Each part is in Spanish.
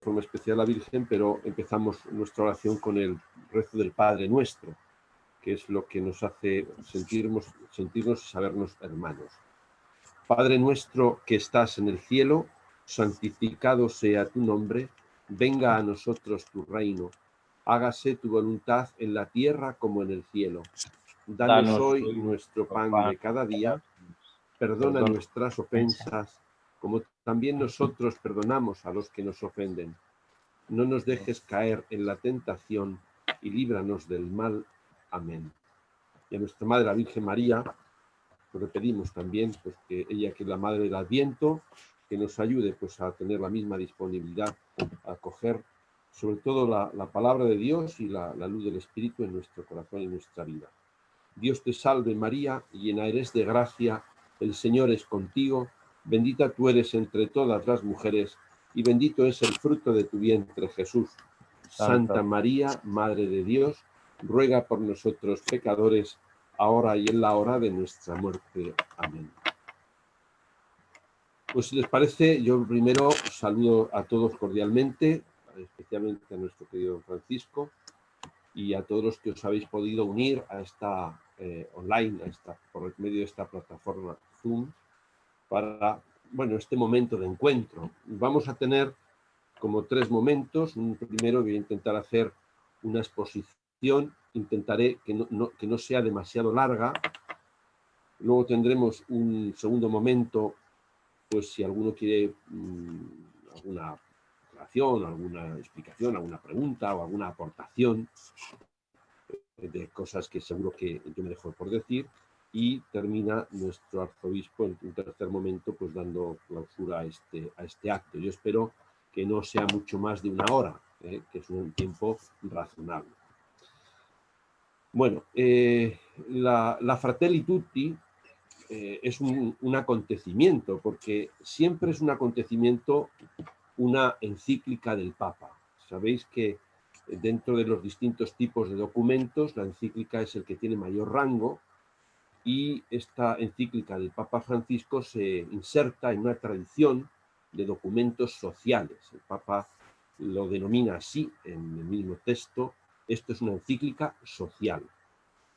forma especial a la Virgen, pero empezamos nuestra oración con el rezo del Padre Nuestro, que es lo que nos hace sentirnos y sabernos hermanos. Padre nuestro que estás en el cielo, santificado sea tu nombre, venga a nosotros tu reino, hágase tu voluntad en la tierra como en el cielo. Danos hoy nuestro pan de cada día, perdona nuestras ofensas, como también nosotros perdonamos a los que nos ofenden. No nos dejes caer en la tentación y líbranos del mal. Amén. Y a nuestra Madre, la Virgen María, pues le pedimos también pues, que ella, que es la Madre del Adviento, que nos ayude pues, a tener la misma disponibilidad, a acoger sobre todo la palabra de Dios y la luz del Espíritu en nuestro corazón y en nuestra vida. Dios te salve María, llena eres de gracia, el Señor es contigo, bendita tú eres entre todas las mujeres, y bendito es el fruto de tu vientre, Jesús. Santa María, Madre de Dios, ruega por nosotros pecadores, ahora y en la hora de nuestra muerte. Amén. Pues si les parece, yo primero saludo a todos cordialmente, especialmente a nuestro querido Francisco, y a todos los que os habéis podido unir a esta online, por medio de esta plataforma Zoom, para, bueno, este momento de encuentro. Vamos a tener como 3 momentos. Un primero voy a intentar hacer una exposición, intentaré que no sea demasiado larga. Luego tendremos un segundo momento, pues si alguno quiere alguna aclaración, alguna explicación, alguna pregunta o alguna aportación de cosas que seguro que yo me dejo por decir, y termina nuestro arzobispo en un tercer momento pues dando clausura a este acto. Yo espero que no sea mucho más de 1 hora, que es un tiempo razonable. Bueno, la Fratelli Tutti es un acontecimiento, porque siempre es un acontecimiento una encíclica del Papa. Sabéis que dentro de los distintos tipos de documentos, la encíclica es el que tiene mayor rango, y esta encíclica del Papa Francisco se inserta en una tradición de documentos sociales. El Papa lo denomina así en el mismo texto: esto es una encíclica social.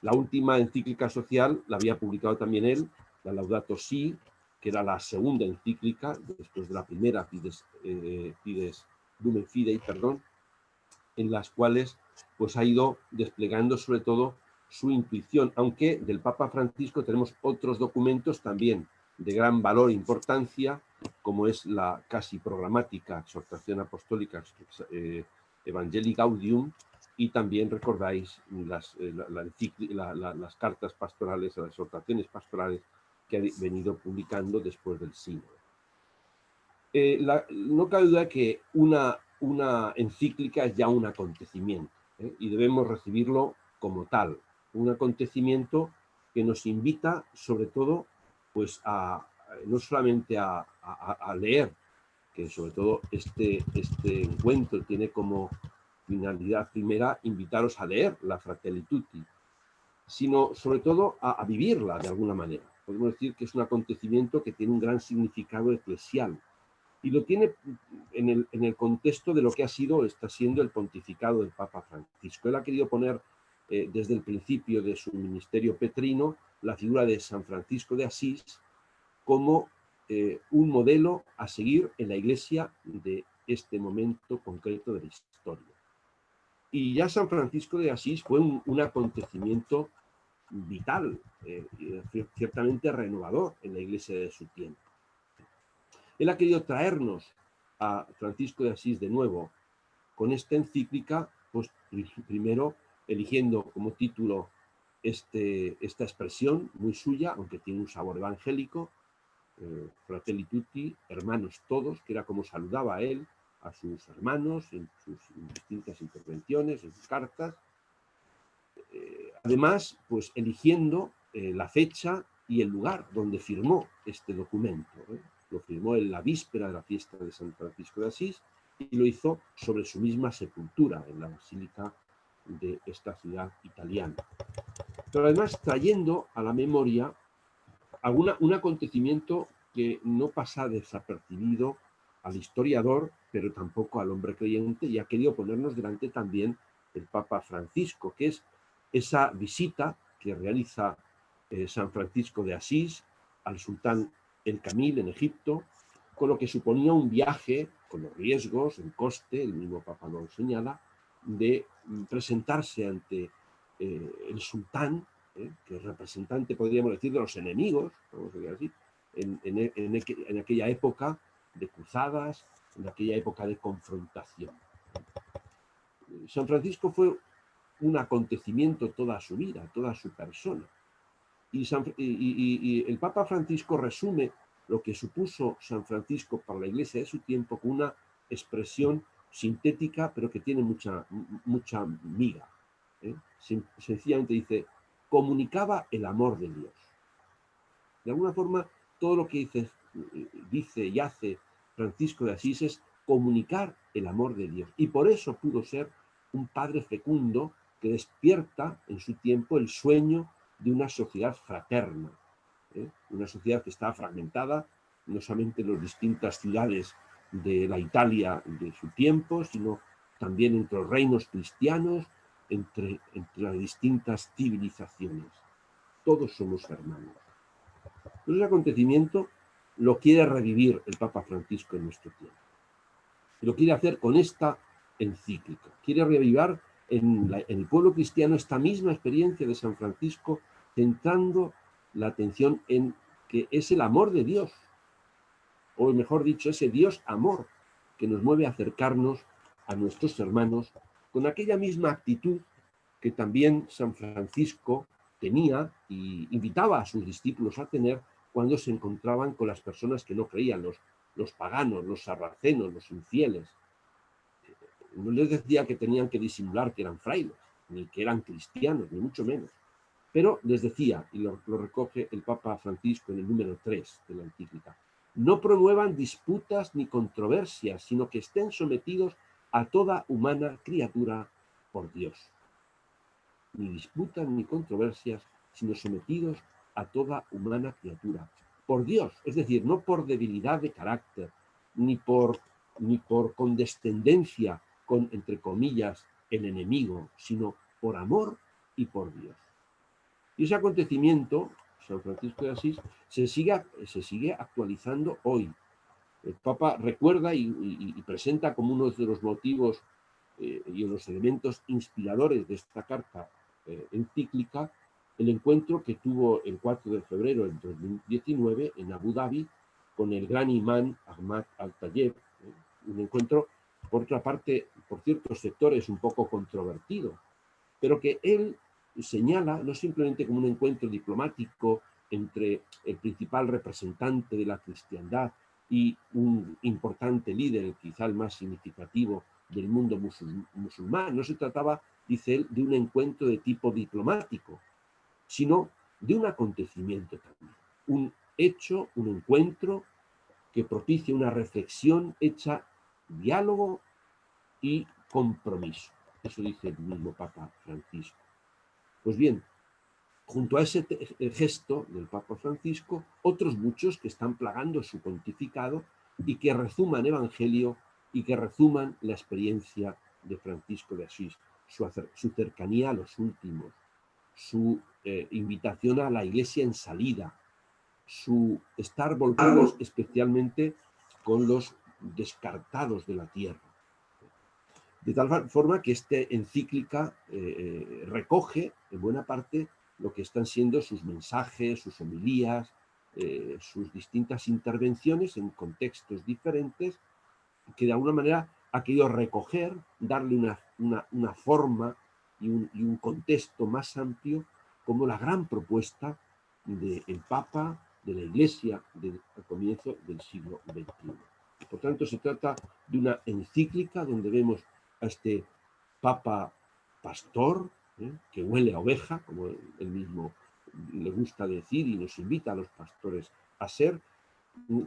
La última encíclica social la había publicado también él, la Laudato Si, que era la segunda encíclica, después de la primera, Fides Lumen Fidei, perdón, en las cuales pues, ha ido desplegando sobre todo su intuición, aunque del Papa Francisco tenemos otros documentos también de gran valor e importancia, como es la casi programática exhortación apostólica Evangelii Gaudium, y también recordáis las cartas pastorales, las exhortaciones pastorales que ha venido publicando después del sínodo. No cabe duda que una encíclica es ya un acontecimiento, y debemos recibirlo como tal, un acontecimiento que nos invita sobre todo pues no solamente a leer, que sobre todo este encuentro tiene como finalidad primera invitaros a leer la Fratelli Tutti, sino sobre todo a vivirla de alguna manera. Podemos decir que es un acontecimiento que tiene un gran significado eclesial, y lo tiene en el contexto de lo que está siendo el pontificado del Papa Francisco. Él ha querido poner desde el principio de su ministerio petrino la figura de San Francisco de Asís como un modelo a seguir en la Iglesia de este momento concreto de la historia. Y ya San Francisco de Asís fue un acontecimiento vital, ciertamente renovador en la Iglesia de su tiempo. Él ha querido traernos a Francisco de Asís de nuevo con esta encíclica, pues primero eligiendo como título esta expresión muy suya, aunque tiene un sabor evangélico, Fratelli Tutti, hermanos todos, que era como saludaba a él a sus hermanos en sus distintas intervenciones, en sus cartas. Además, pues eligiendo la fecha y el lugar donde firmó este documento. Lo firmó en la víspera de la fiesta de San Francisco de Asís, y lo hizo sobre su misma sepultura, en la basílica de esta ciudad italiana. Pero además trayendo a la memoria un acontecimiento que no pasa desapercibido al historiador pero tampoco al hombre creyente, y ha querido ponernos delante también el Papa Francisco, que es esa visita que realiza San Francisco de Asís al sultán El Kamil en Egipto, con lo que suponía un viaje, con los riesgos, el coste, el mismo Papa lo señala, de presentarse ante el sultán, que es representante, podríamos decir, de los enemigos, vamos a decir así, en aquella época de cruzadas, en aquella época de confrontación. San Francisco fue un acontecimiento toda su vida, toda su persona. Y el Papa Francisco resume lo que supuso San Francisco para la Iglesia de su tiempo con una expresión sintética, pero que tiene mucha miga. Sencillamente dice, comunicaba el amor de Dios. De alguna forma, todo lo que dice y hace Francisco de Asís es comunicar el amor de Dios. Y por eso pudo ser un padre fecundo que despierta en su tiempo el sueño de una sociedad fraterna, una sociedad que está fragmentada, no solamente en las distintas ciudades de la Italia de su tiempo, sino también entre los reinos cristianos, entre las distintas civilizaciones. Todos somos hermanos. Pero ese acontecimiento lo quiere revivir el Papa Francisco en nuestro tiempo. Y lo quiere hacer con esta encíclica. Quiere reavivar en el pueblo cristiano esta misma experiencia de San Francisco, centrando la atención en que es el amor de Dios, o mejor dicho, ese Dios amor que nos mueve a acercarnos a nuestros hermanos con aquella misma actitud que también San Francisco tenía y invitaba a sus discípulos a tener cuando se encontraban con las personas que no creían, los paganos, los sarracenos, los infieles. No les decía que tenían que disimular que eran frailes, ni que eran cristianos, ni mucho menos. Pero les decía, y lo recoge el Papa Francisco en el número 3 de la encíclica, no promuevan disputas ni controversias, sino que estén sometidos a toda humana criatura por Dios. Ni disputas ni controversias, sino sometidos a toda humana criatura por Dios. Es decir, no por debilidad de carácter, ni por condescendencia con, entre comillas, el enemigo, sino por amor y por Dios. Y ese acontecimiento, San Francisco de Asís, se sigue actualizando hoy. El Papa recuerda y presenta como uno de los motivos y los elementos inspiradores de esta carta encíclica el encuentro que tuvo el 4 de febrero del 2019 en Abu Dhabi con el gran imán Ahmad Al-Tayeb, un encuentro, por otra parte, por ciertos sectores un poco controvertido, pero que él señala no simplemente como un encuentro diplomático entre el principal representante de la cristiandad y un importante líder, quizá el más significativo del mundo musulmán. No se trataba, dice él, de un encuentro de tipo diplomático, sino de un acontecimiento también. Un hecho, un encuentro que propicia una reflexión hecha diálogo y compromiso. Eso dice el mismo Papa Francisco. Pues bien, junto a ese gesto del Papa Francisco, otros muchos que están plagando su pontificado y que rezuman evangelio y que rezuman la experiencia de Francisco de Asís, su cercanía a los últimos, su invitación a la iglesia en salida, su estar volcados especialmente con los descartados de la tierra. De tal forma que esta encíclica recoge en buena parte lo que están siendo sus mensajes, sus homilías, sus distintas intervenciones en contextos diferentes, que de alguna manera ha querido recoger, darle una forma y un contexto más amplio como la gran propuesta del Papa, de la Iglesia, al comienzo del siglo XXI. Por tanto, se trata de una encíclica donde vemos a este Papa pastor, que huele a oveja, como él mismo le gusta decir y nos invita a los pastores a ser,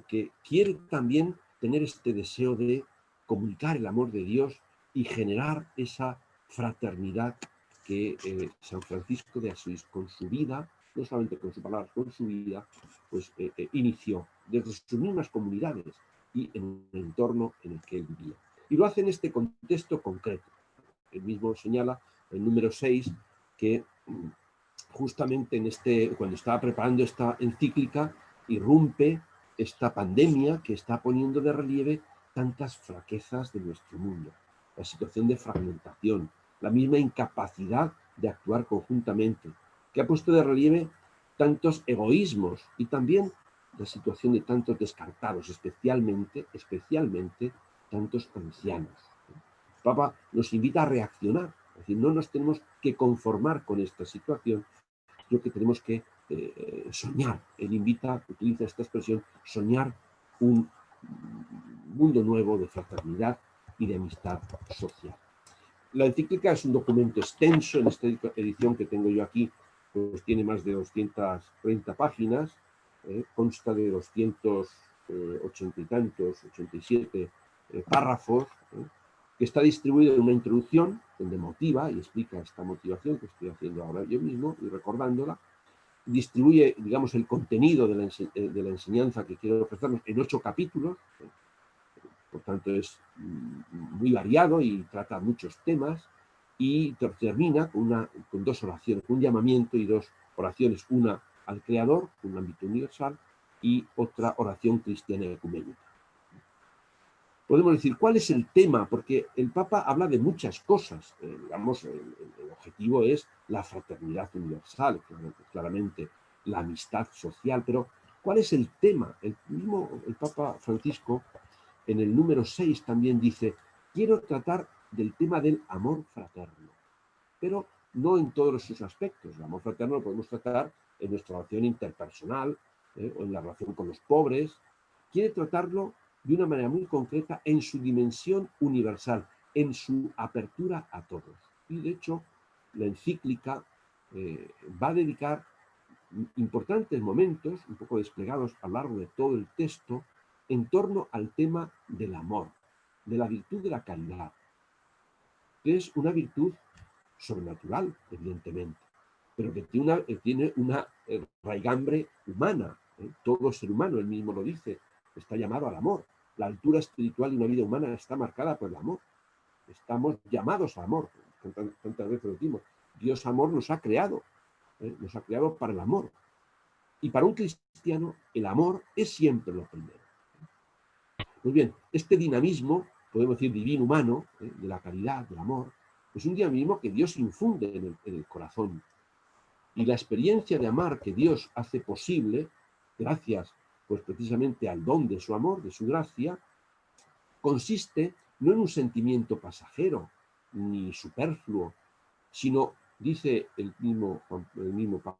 que quiere también tener este deseo de comunicar el amor de Dios y generar esa fraternidad que San Francisco de Asís con su vida, no solamente con sus palabras, con su vida, pues inició desde sus mismas comunidades. y en el entorno en el que él vivía. Y lo hace en este contexto concreto. Él mismo señala el número 6 que justamente cuando estaba preparando esta encíclica, irrumpe esta pandemia que está poniendo de relieve tantas fraquezas de nuestro mundo. La situación de fragmentación, la misma incapacidad de actuar conjuntamente, que ha puesto de relieve tantos egoísmos y también la situación de tantos descartados, especialmente tantos ancianos. El Papa nos invita a reaccionar, es decir, no nos tenemos que conformar con esta situación, sino que tenemos que soñar. Él utiliza esta expresión, soñar un mundo nuevo de fraternidad y de amistad social. La encíclica es un documento extenso, en esta edición que tengo yo aquí, pues tiene más de 230 páginas, consta de 280 y tantos, 87 párrafos, que está distribuido en una introducción donde motiva y explica esta motivación que estoy haciendo ahora yo mismo y recordándola. Distribuye, digamos, el contenido de la enseñanza que quiero ofrecernos en 8 capítulos, por tanto es muy variado y trata muchos temas, y termina con 2 oraciones, un llamamiento y 2 oraciones, una al Creador, un ámbito universal, y otra oración cristiana ecuménica. Podemos decir, ¿cuál es el tema? Porque el Papa habla de muchas cosas. Digamos, el objetivo es la fraternidad universal, claramente la amistad social, pero ¿cuál es el tema? El Papa Francisco, en el número 6 también dice, quiero tratar del tema del amor fraterno, pero no en todos sus aspectos. El amor fraterno lo podemos tratar en nuestra relación interpersonal, o en la relación con los pobres. Quiere tratarlo de una manera muy concreta en su dimensión universal, en su apertura a todos. Y de hecho, la encíclica va a dedicar importantes momentos, un poco desplegados a lo largo de todo el texto, en torno al tema del amor, de la virtud de la caridad, que es una virtud sobrenatural, evidentemente, pero que tiene una raigambre humana. Todo ser humano, él mismo lo dice, está llamado al amor. La altura espiritual de una vida humana está marcada por el amor. Estamos llamados al amor. Tantas veces lo decimos. Dios amor nos ha creado para el amor. Y para un cristiano, el amor es siempre lo primero. Pues bien, este dinamismo, podemos decir divino humano, de la caridad, del amor, es un dinamismo que Dios infunde en el corazón. Y la experiencia de amar que Dios hace posible, gracias pues precisamente al don de su amor, de su gracia, consiste no en un sentimiento pasajero ni superfluo, sino, dice el mismo Pablo,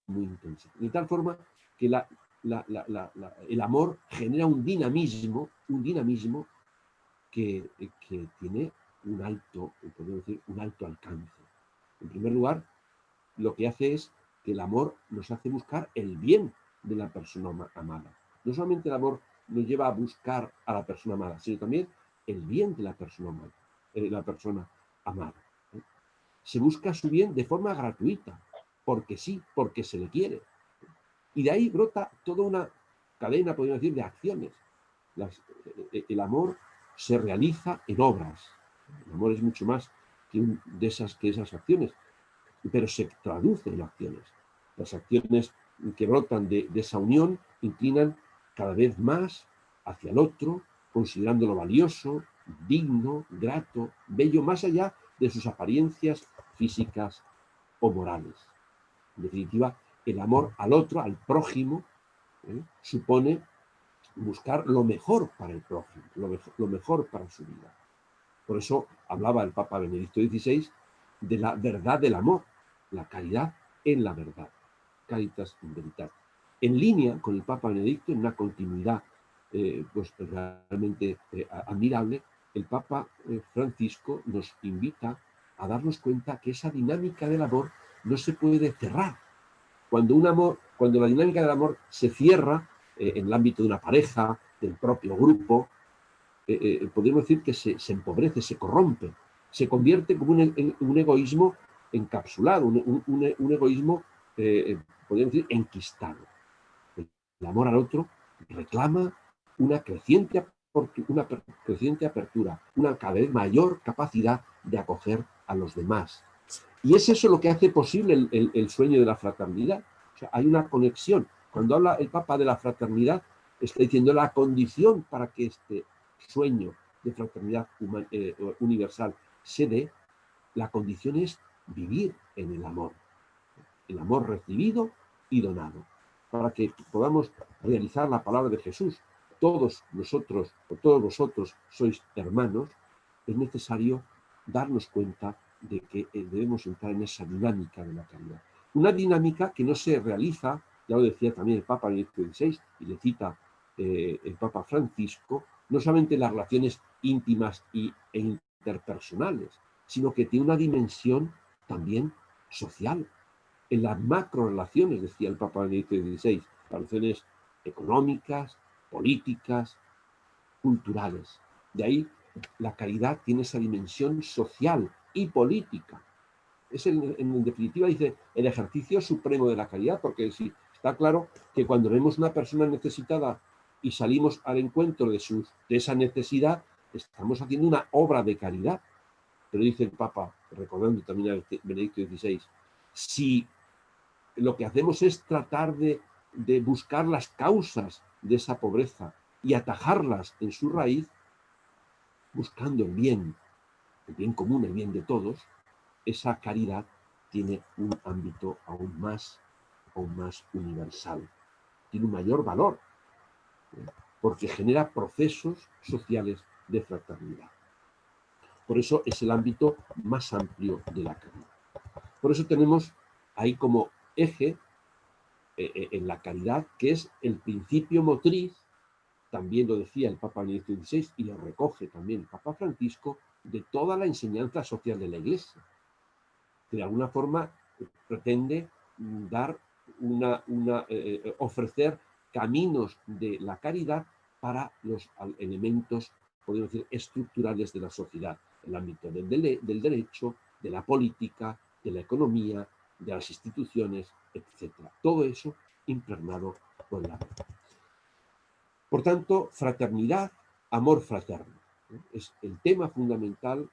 muy intenso. De tal forma que el amor genera un dinamismo que tiene podemos decir, un alto alcance. En primer lugar, lo que hace es que el amor nos hace buscar el bien de la persona amada. No solamente el amor nos lleva a buscar a la persona amada, sino también el bien de la persona amada. Se busca su bien de forma gratuita, porque sí, porque se le quiere. Y de ahí brota toda una cadena, podríamos decir, de acciones. El amor se realiza en obras. El amor es mucho más que esas acciones, pero se traduce en acciones. Las acciones que brotan de esa unión inclinan cada vez más hacia el otro, considerándolo valioso, digno, grato, bello, más allá de sus apariencias físicas o morales. En definitiva, el amor al otro, al prójimo, supone buscar lo mejor para el prójimo, lo mejor para su vida. Por eso hablaba el Papa Benedicto XVI de la verdad del amor, la caridad en la verdad, caritas in veritate. En línea con el Papa Benedicto, en una continuidad pues realmente admirable, el Papa Francisco nos invita a darnos cuenta que esa dinámica del amor no se puede cerrar cuando la dinámica del amor se cierra en el ámbito de una pareja, del propio grupo, podemos decir que se empobrece, se corrompe, se convierte como un egoísmo encapsulado, un egoísmo, podríamos decir, enquistado. El amor al otro reclama una creciente apertura, una cada vez mayor capacidad de acoger a los demás. Y es eso lo que hace posible el sueño de la fraternidad. O sea, hay una conexión. Cuando habla el Papa de la fraternidad, está diciendo la condición para que este sueño de fraternidad universal se dé, la condición es vivir en el amor recibido y donado, para que podamos realizar la palabra de Jesús. Todos nosotros, o todos vosotros sois hermanos, es necesario darnos cuenta de que debemos entrar en esa dinámica de la caridad. Una dinámica que no se realiza, ya lo decía también el Papa Benedicto XVI, y le cita el Papa Francisco, no solamente en las relaciones íntimas e interpersonales, sino que tiene una dimensión también social. En las macro relaciones, decía el Papa Benedicto XVI, relaciones económicas, políticas, culturales. De ahí la caridad tiene esa dimensión social y política. Es en definitiva, dice, el ejercicio supremo de la caridad, porque sí, está claro que cuando vemos una persona necesitada y salimos al encuentro de esa necesidad, estamos haciendo una obra de caridad. Pero dice el Papa, recordando también a Benedicto XVI, si lo que hacemos es tratar de buscar las causas de esa pobreza y atajarlas en su raíz, buscando el bien común, el bien de todos, esa caridad tiene un ámbito aún más universal, tiene un mayor valor, porque genera procesos sociales de fraternidad. Por eso es el ámbito más amplio de la caridad. Por eso tenemos ahí como eje en la caridad, que es el principio motriz, también lo decía el Papa Benedicto XVI y lo recoge también el Papa Francisco, de toda la enseñanza social de la Iglesia, que de alguna forma pretende dar ofrecer caminos de la caridad para los elementos, podemos decir, estructurales de la sociedad, el ámbito del derecho, de la política, de la economía, de las instituciones, etc. Todo eso impregnado por la fe. Por tanto, fraternidad, amor fraterno, es el tema fundamental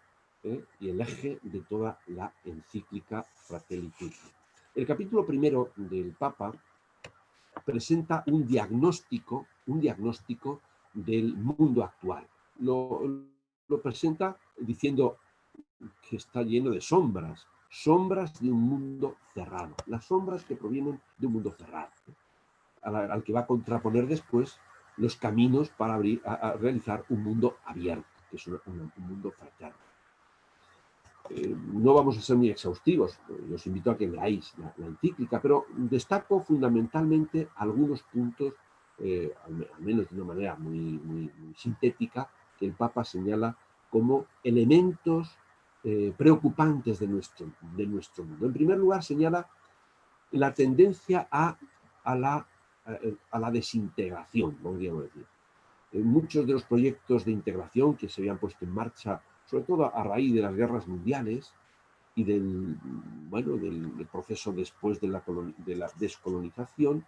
y el eje de toda la encíclica Fratelli Tutti. El capítulo primero del Papa presenta un diagnóstico del mundo actual. Lo presenta diciendo que está lleno de sombras de un mundo cerrado, las sombras que provienen de un mundo cerrado, al que va a contraponer después los caminos para a realizar un mundo abierto, que es un mundo fraterno. No vamos a ser muy exhaustivos, os invito a que leáis la encíclica, pero destaco fundamentalmente algunos puntos, al menos de una manera muy sintética, que el Papa señala como elementos preocupantes de nuestro mundo. En primer lugar, señala la tendencia a la desintegración, podríamos decir. Muchos de los proyectos de integración que se habían puesto en marcha, sobre todo a raíz de las guerras mundiales y del proceso después de la descolonización,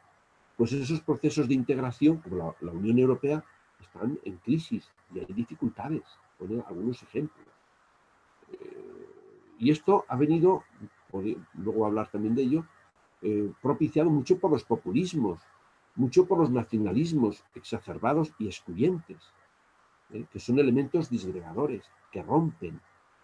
pues esos procesos de integración, como la Unión Europea, están en crisis y hay dificultades. Pone algunos ejemplos. Y esto ha venido, luego hablar también de ello, propiciado mucho por los populismos, mucho por los nacionalismos exacerbados y excluyentes, que son elementos disgregadores, que rompen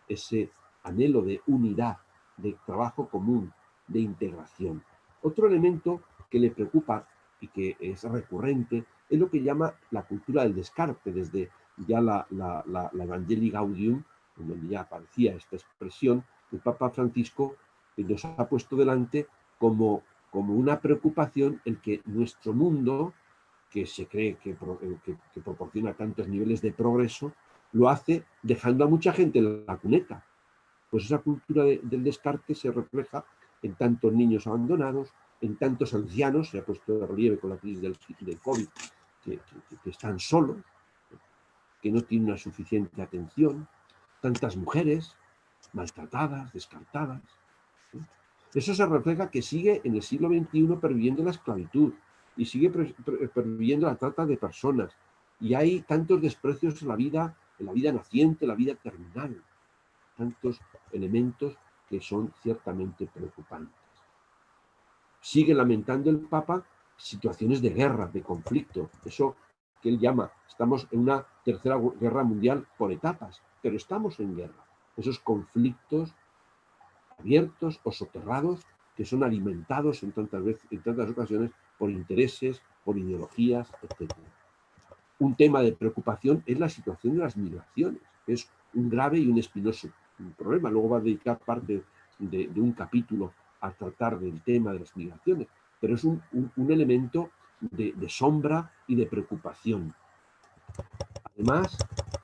ese anhelo de unidad, de trabajo común, de integración. Otro elemento que le preocupa y que es recurrente es lo que llama la cultura del descarte, desde ya la Evangelii Gaudium, en donde ya aparecía esta expresión. El Papa Francisco nos ha puesto delante como una preocupación el que nuestro mundo, que se cree que proporciona tantos niveles de progreso, lo hace dejando a mucha gente en la cuneta. Pues esa cultura del descarte se refleja en tantos niños abandonados, en tantos ancianos, se ha puesto de relieve con la crisis del COVID, que están solos, que no tienen una suficiente atención, tantas mujeres maltratadas, descartadas. Eso se refleja que sigue en el siglo XXI perviviendo la esclavitud y sigue perviviendo la trata de personas. Y hay tantos desprecios en la vida naciente, la vida terminal, tantos elementos que son ciertamente preocupantes. Sigue lamentando el Papa situaciones de guerra, de conflicto, eso que él llama, estamos en una tercera guerra mundial por etapas, pero estamos en guerra. Esos conflictos abiertos o soterrados que son alimentados en tantas ocasiones por intereses, por ideologías, etc. Un tema de preocupación es la situación de las migraciones, que es un grave y un espinoso problema. Luego va a dedicar parte de un capítulo a tratar del tema de las migraciones, pero es un elemento de sombra y de preocupación. Además,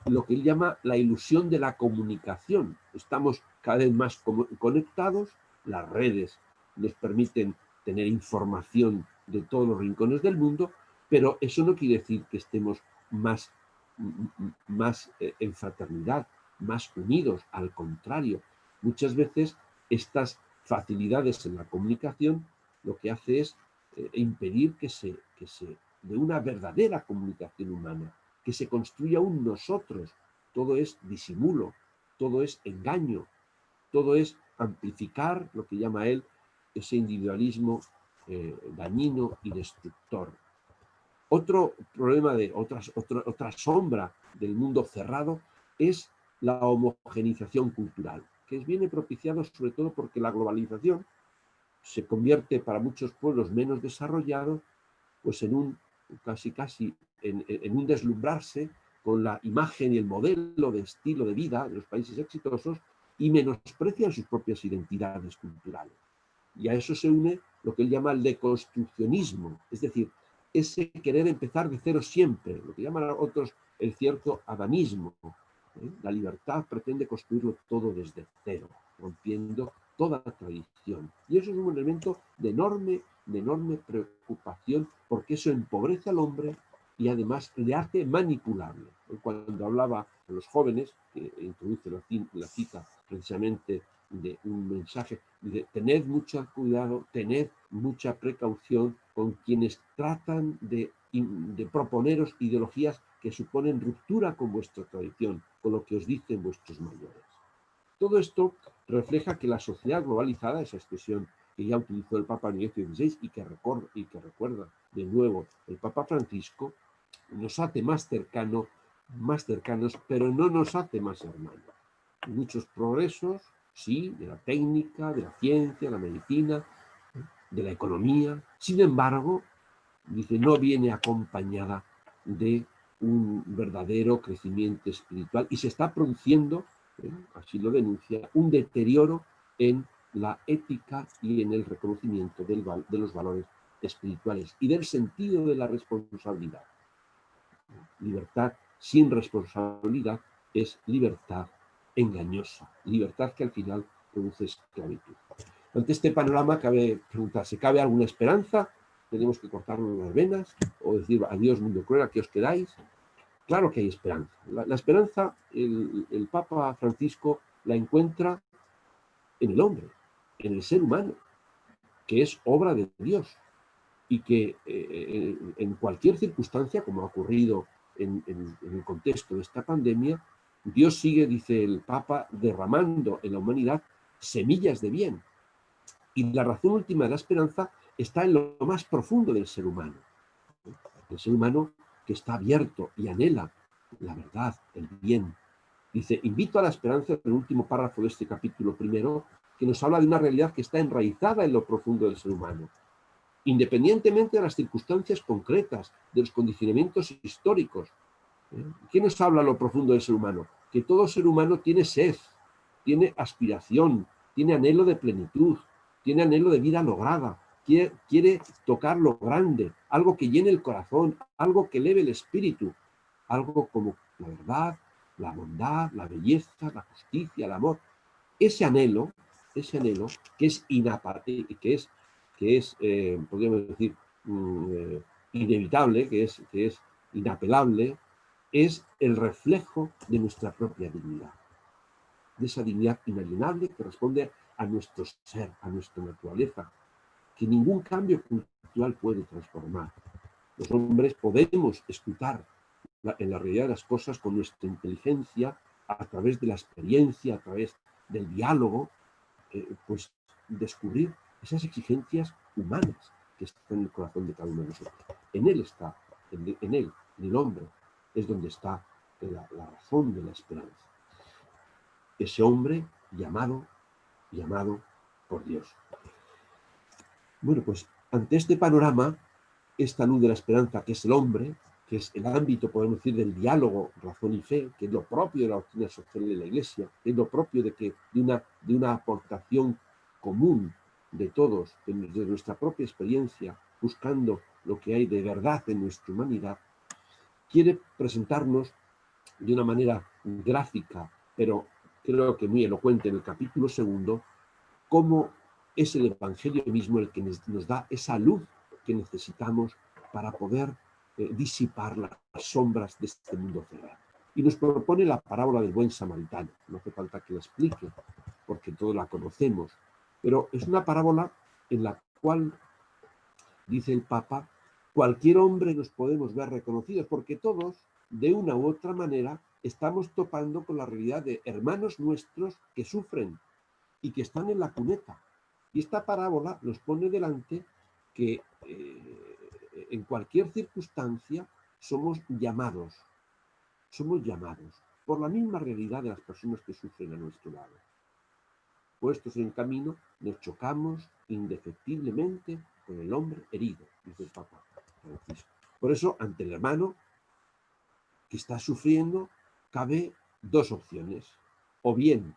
lo que él llama la ilusión de la comunicación. Estamos cada vez más conectados, las redes nos permiten tener información de todos los rincones del mundo, pero eso no quiere decir que estemos más en fraternidad, más unidos. Al contrario, muchas veces estas facilidades en la comunicación lo que hace es impedir que se de una verdadera comunicación humana, que se construya un nosotros. Todo es disimulo, todo es engaño, todo es amplificar lo que llama él ese individualismo dañino y destructor. Otro problema otra sombra del mundo cerrado es la homogenización cultural, que viene propiciado sobre todo porque la globalización se convierte para muchos pueblos menos desarrollados pues en un en un deslumbrarse con la imagen y el modelo de estilo de vida de los países exitosos y menosprecian sus propias identidades culturales. Y a eso se une lo que él llama el deconstruccionismo, es decir, ese querer empezar de cero siempre, lo que llaman otros el cierto adanismo. La libertad pretende construirlo todo desde cero, rompiendo toda tradición. Y eso es un elemento de enorme preocupación, porque eso empobrece al hombre y además le hace manipulable. Cuando hablaba a los jóvenes, que introduce la cita precisamente de un mensaje, dice: tened mucho cuidado, tened mucha precaución con quienes tratan de proponeros ideologías que suponen ruptura con vuestra tradición, con lo que os dicen vuestros mayores. Todo esto refleja que la sociedad globalizada, esa expresión que ya utilizó el Papa Benedicto XVI y que recuerda de nuevo el Papa Francisco, nos hace más cercanos, pero no nos hace más hermanos. Muchos progresos, sí, de la técnica, de la ciencia, de la medicina, de la economía. Sin embargo, dice, no viene acompañada de un verdadero crecimiento espiritual y se está produciendo, así lo denuncia, un deterioro en la ética y en el reconocimiento de los valores espirituales y del sentido de la responsabilidad. Libertad sin responsabilidad es libertad engañosa, libertad que al final produce esclavitud. Ante este panorama cabe preguntarse, ¿cabe alguna esperanza? ¿Tenemos que cortarnos las venas o decir adiós mundo cruel, aquí os quedáis? Claro que hay esperanza. La esperanza, el Papa Francisco la encuentra en el hombre, en el ser humano, que es obra de Dios y que en cualquier circunstancia, como ha ocurrido en el contexto de esta pandemia, Dios sigue, dice el Papa, derramando en la humanidad semillas de bien. Y la razón última de la esperanza está en lo más profundo del ser humano. El ser humano que está abierto y anhela la verdad, el bien. Dice, invito a la esperanza, en el último párrafo de este capítulo primero, que nos habla de una realidad que está enraizada en lo profundo del ser humano, independientemente de las circunstancias concretas, de los condicionamientos históricos. ¿Qué nos habla lo profundo del ser humano? Que todo ser humano tiene sed, tiene aspiración, tiene anhelo de plenitud, tiene anhelo de vida lograda, quiere tocar lo grande, algo que llene el corazón, algo que eleve el espíritu, algo como la verdad, la bondad, la belleza, la justicia, el amor. Ese anhelo que es que es podríamos decir, inevitable, que es inapelable, es el reflejo de nuestra propia dignidad, de esa dignidad inalienable que responde a nuestro ser, a nuestra naturaleza, que ningún cambio cultural puede transformar. Los hombres podemos escuchar en la realidad de las cosas con nuestra inteligencia, a través de la experiencia, a través del diálogo, pues descubrir esas exigencias humanas que están en el corazón de cada uno de nosotros. En él está, en él, en el hombre, es donde está la razón de la esperanza. Ese hombre llamado por Dios. Bueno, pues ante este panorama, esta luz de la esperanza, que es el hombre, que es el ámbito, podemos decir, del diálogo, razón y fe, que es lo propio de la doctrina social de la Iglesia, que es lo propio de una aportación común de todos, de nuestra propia experiencia, buscando lo que hay de verdad en nuestra humanidad, quiere presentarnos de una manera gráfica, pero creo que muy elocuente en el capítulo 2, cómo es el Evangelio mismo el que nos da esa luz que necesitamos para poder disipar las sombras de este mundo cerrado. Y nos propone la parábola del buen samaritano. No hace falta que la explique, porque todos la conocemos. Pero es una parábola en la cual, dice el Papa, cualquier hombre nos podemos ver reconocidos, porque todos, de una u otra manera, estamos topando con la realidad de hermanos nuestros que sufren y que están en la cuneta. Y esta parábola nos pone delante que en cualquier circunstancia somos llamados por la misma realidad de las personas que sufren a nuestro lado. Puestos en camino, nos chocamos indefectiblemente con el hombre herido, dice el Papa Francisco. Por eso, ante el hermano que está sufriendo, cabe dos opciones. O bien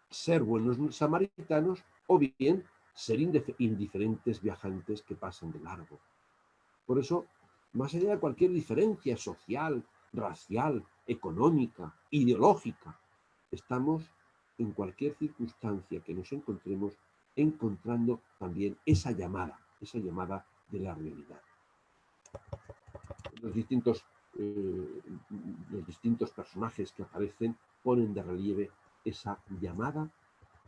ser buenos samaritanos, o bien ser indiferentes viajantes que pasan de largo. Por eso, más allá de cualquier diferencia social, racial, económica, ideológica, estamos en cualquier circunstancia que nos encontremos encontrando también esa llamada de la realidad. Los distintos personajes que aparecen ponen de relieve esa llamada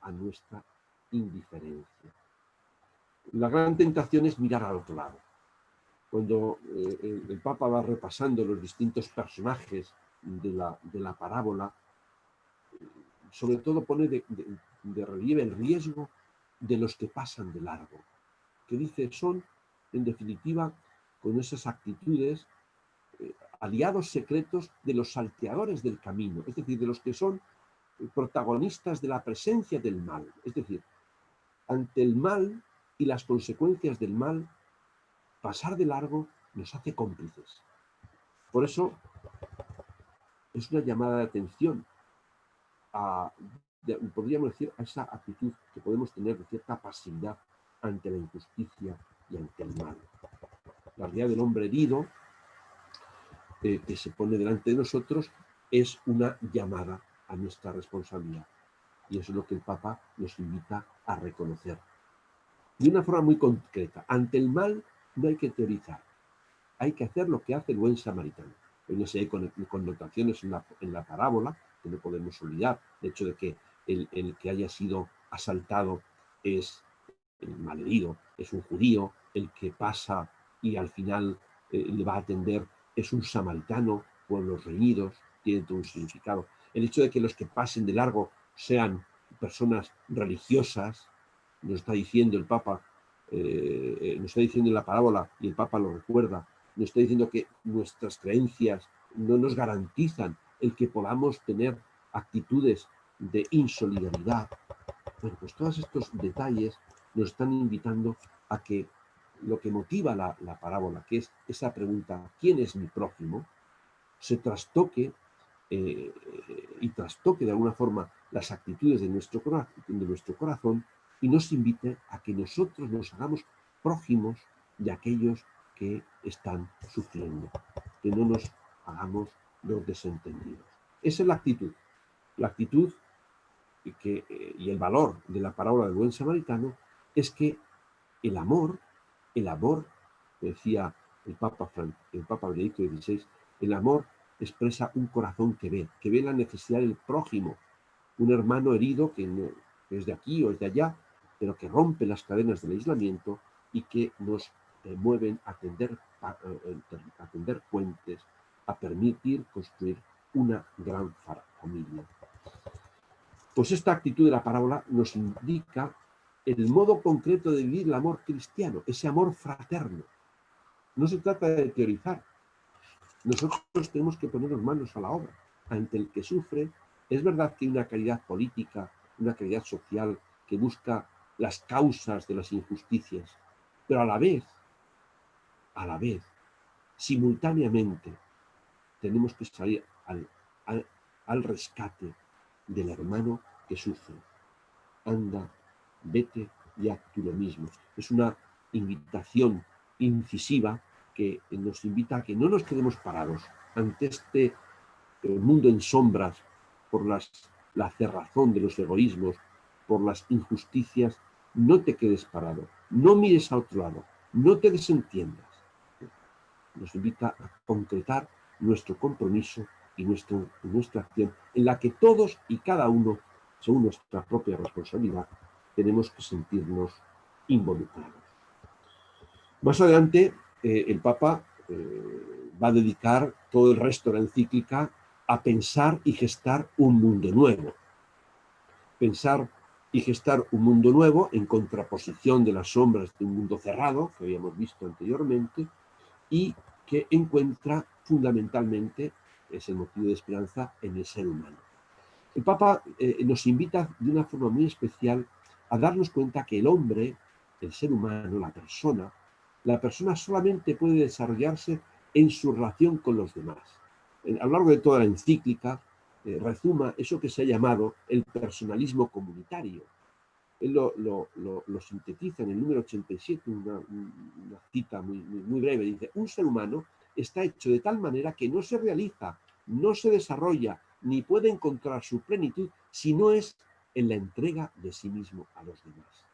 a nuestra indiferencia. La gran tentación es mirar al otro lado. Cuando el Papa va repasando los distintos personajes de la parábola, sobre todo pone de relieve el riesgo de los que pasan de largo, que dice son, en definitiva, con esas actitudes, aliados secretos de los salteadores del camino, es decir, de los que son protagonistas de la presencia del mal. Es decir, ante el mal y las consecuencias del mal, pasar de largo nos hace cómplices. Por eso es una llamada de atención podríamos decir, a esa actitud que podemos tener de cierta pasividad ante la injusticia y ante el mal. La realidad del hombre herido que se pone delante de nosotros es una llamada a nuestra responsabilidad. Y eso es lo que el Papa nos invita a reconocer. De una forma muy concreta, ante el mal no hay que teorizar, hay que hacer lo que hace el buen samaritano. Hay una serie de connotaciones en la parábola que no podemos olvidar. El hecho de que el que haya sido asaltado es el malherido, es un judío, el que pasa y al final le va a atender es un samaritano, pueblos reñidos, tiene todo un significado. El hecho de que los que pasen de largo sean personas religiosas, nos está diciendo el Papa, nos está diciendo en la parábola, y el Papa lo recuerda, nos está diciendo que nuestras creencias no nos garantizan el que podamos tener actitudes de insolidaridad. Bueno, pues todos estos detalles nos están invitando a que lo que motiva la parábola, que es esa pregunta, ¿quién es mi prójimo?, se trastoque y trastoque de alguna forma las actitudes de nuestro corazón y nos invite a que nosotros nos hagamos prójimos de aquellos que están sufriendo, que no nos hagamos los desentendidos. Esa es la actitud y el valor de la parábola del buen samaritano es que El amor, decía el Papa Benedicto XVI, el amor expresa un corazón que ve la necesidad del prójimo, un hermano herido que es de aquí o es de allá, pero que rompe las cadenas del aislamiento y que nos mueven a tender puentes, a permitir construir una gran familia. Pues esta actitud de la parábola nos indica el modo concreto de vivir el amor cristiano, ese amor fraterno. No se trata de teorizar. Nosotros tenemos que ponernos manos a la obra. Ante el que sufre, es verdad que hay una caridad política, una caridad social que busca las causas de las injusticias, pero a la vez, simultáneamente, tenemos que salir al rescate del hermano que sufre. Anda, vete y haz tú lo mismo. Es una invitación incisiva que nos invita a que no nos quedemos parados ante este mundo en sombras por la cerrazón de los egoísmos, por las injusticias. No te quedes parado, no mires a otro lado, no te desentiendas. Nos invita a concretar nuestro compromiso y nuestra acción, en la que todos y cada uno, según nuestra propia responsabilidad, tenemos que sentirnos involucrados. Más adelante, el Papa va a dedicar todo el resto de la encíclica a pensar y gestar un mundo nuevo. Pensar y gestar un mundo nuevo en contraposición de las sombras de un mundo cerrado, que habíamos visto anteriormente, y que encuentra fundamentalmente, es el motivo de esperanza, en el ser humano. El Papa nos invita de una forma muy especial a darnos cuenta que el hombre, el ser humano, la persona solamente puede desarrollarse en su relación con los demás. A lo largo de toda la encíclica rezuma eso que se ha llamado el personalismo comunitario. Él lo sintetiza en el número 87, una cita muy breve. Dice: un ser humano está hecho de tal manera que no se realiza, no se desarrolla, ni puede encontrar su plenitud si no es en la entrega de sí mismo a los demás.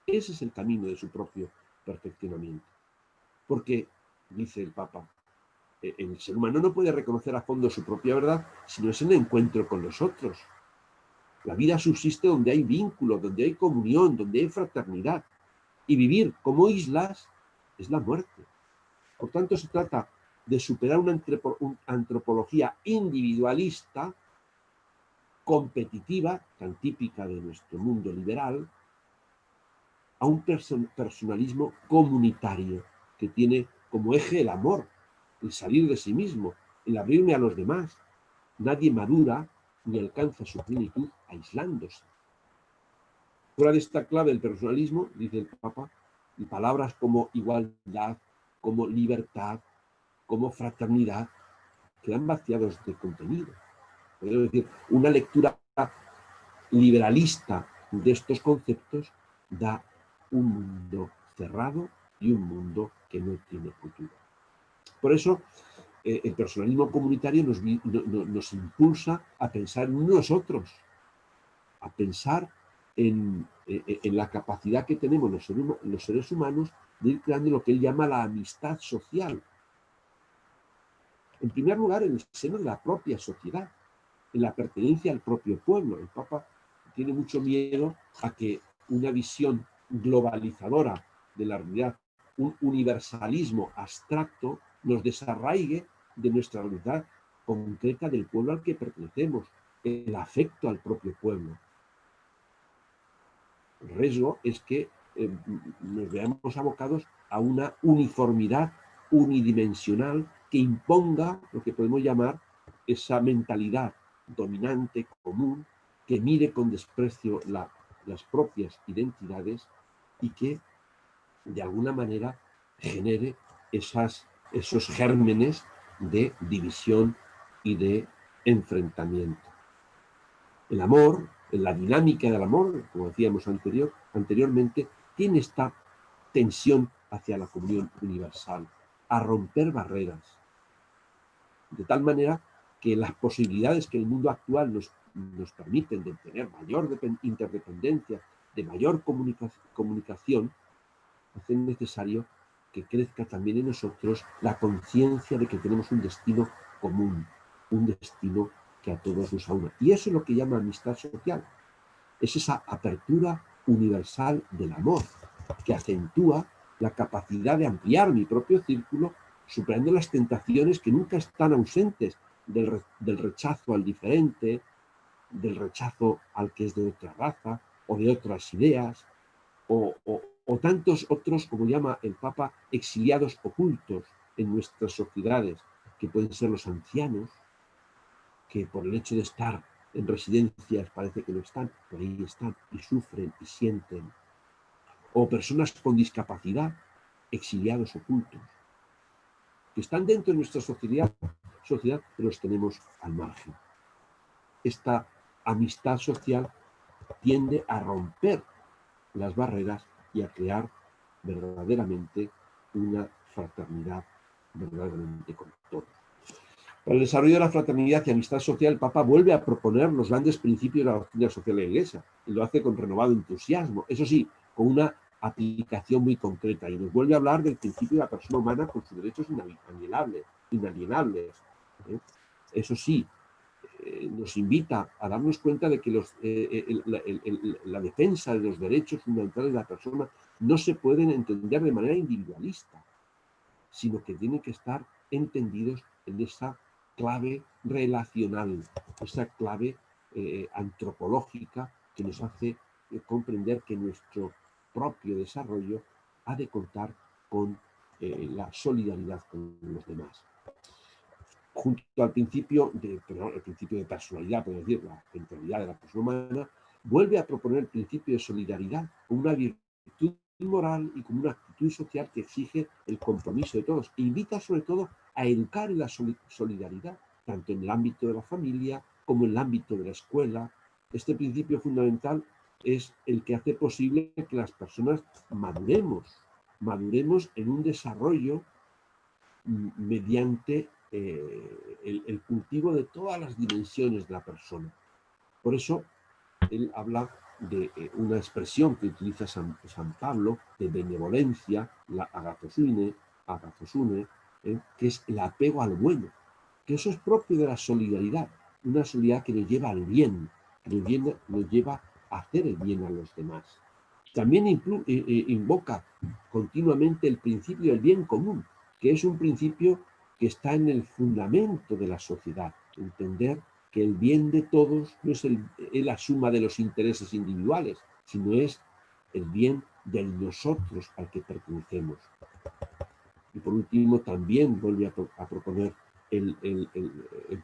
Ese es el camino de su propio perfeccionamiento. Porque, dice el Papa, el ser humano no puede reconocer a fondo su propia verdad si no es en el encuentro con los otros. La vida subsiste donde hay vínculo, donde hay comunión, donde hay fraternidad. Y vivir como islas es la muerte. Por tanto, se trata de superar una antropología individualista, competitiva, tan típica de nuestro mundo liberal, a un personalismo comunitario que tiene como eje el amor, el salir de sí mismo, el abrirme a los demás. Nadie madura ni alcanza su plenitud aislándose. Fuera de esta clave del personalismo, dice el Papa, y palabras como igualdad, como libertad, como fraternidad, quedan vaciados de contenido. Es decir, una lectura liberalista de estos conceptos da un mundo cerrado y un mundo que no tiene futuro. Por eso, el personalismo comunitario nos impulsa a pensar en nosotros, a pensar en la capacidad que tenemos los seres humanos de ir creando lo que él llama la amistad social. En primer lugar, en el seno de la propia sociedad, en la pertenencia al propio pueblo. El Papa tiene mucho miedo a que una visión globalizadora de la realidad, un universalismo abstracto, nos desarraigue de nuestra realidad concreta del pueblo al que pertenecemos, el afecto al propio pueblo. El riesgo es que nos veamos abocados a una uniformidad unidimensional que imponga lo que podemos llamar esa mentalidad dominante, común, que mire con desprecio las propias identidades y que de alguna manera genere esos gérmenes de división y de enfrentamiento. El amor, la dinámica del amor, como decíamos anteriormente, tiene esta tensión hacia la comunión universal, a romper barreras, de tal manera que las posibilidades que el mundo actual nos permiten de tener mayor interdependencia, de mayor comunicación, hace necesario que crezca también en nosotros la conciencia de que tenemos un destino común, un destino que a todos nos aúna. Y eso es lo que llama amistad social. Es esa apertura universal del amor, que acentúa la capacidad de ampliar mi propio círculo, superando las tentaciones que nunca están ausentes del rechazo al diferente, del rechazo al que es de otra raza o de otras ideas, o tantos otros, como llama el Papa, exiliados ocultos en nuestras sociedades, que pueden ser los ancianos, que por el hecho de estar en residencias parece que no están, pero ahí están y sufren y sienten, o personas con discapacidad, exiliados ocultos, que están dentro de nuestra sociedad, pero los tenemos al margen. Esta amistad social tiende a romper las barreras y a crear verdaderamente una fraternidad verdaderamente con todos. Para el desarrollo de la fraternidad y amistad social, el Papa vuelve a proponer los grandes principios de la doctrina social de la Iglesia, y lo hace con renovado entusiasmo, eso sí, con una aplicación muy concreta, y nos vuelve a hablar del principio de la persona humana con sus derechos inalienables. Eso sí, nos invita a darnos cuenta de que la defensa de los derechos fundamentales de la persona no se pueden entender de manera individualista, sino que tienen que estar entendidos en esa clave relacional, esa clave antropológica que nos hace comprender que nuestro propio desarrollo ha de contar con la solidaridad con los demás. Junto al principio de personalidad, podemos decir, la centralidad de la persona humana, vuelve a proponer el principio de solidaridad, una virtud moral y como una actitud social que exige el compromiso de todos. E invita sobre todo a educar en la solidaridad, tanto en el ámbito de la familia como en el ámbito de la escuela. Este principio fundamental es el que hace posible que las personas maduremos en un desarrollo mediante el cultivo de todas las dimensiones de la persona. Por eso, él habla de una expresión que utiliza San Pablo, de benevolencia, la agathosune, que es el apego al bueno, que eso es propio de la solidaridad, una solidaridad que nos lleva al bien, que nos lleva a hacer el bien a los demás. También invoca continuamente el principio del bien común, que es un principio que está en el fundamento de la sociedad, entender que el bien de todos no es la suma de los intereses individuales, sino es el bien de nosotros al que pertenecemos. Y por último, también vuelve a proponer el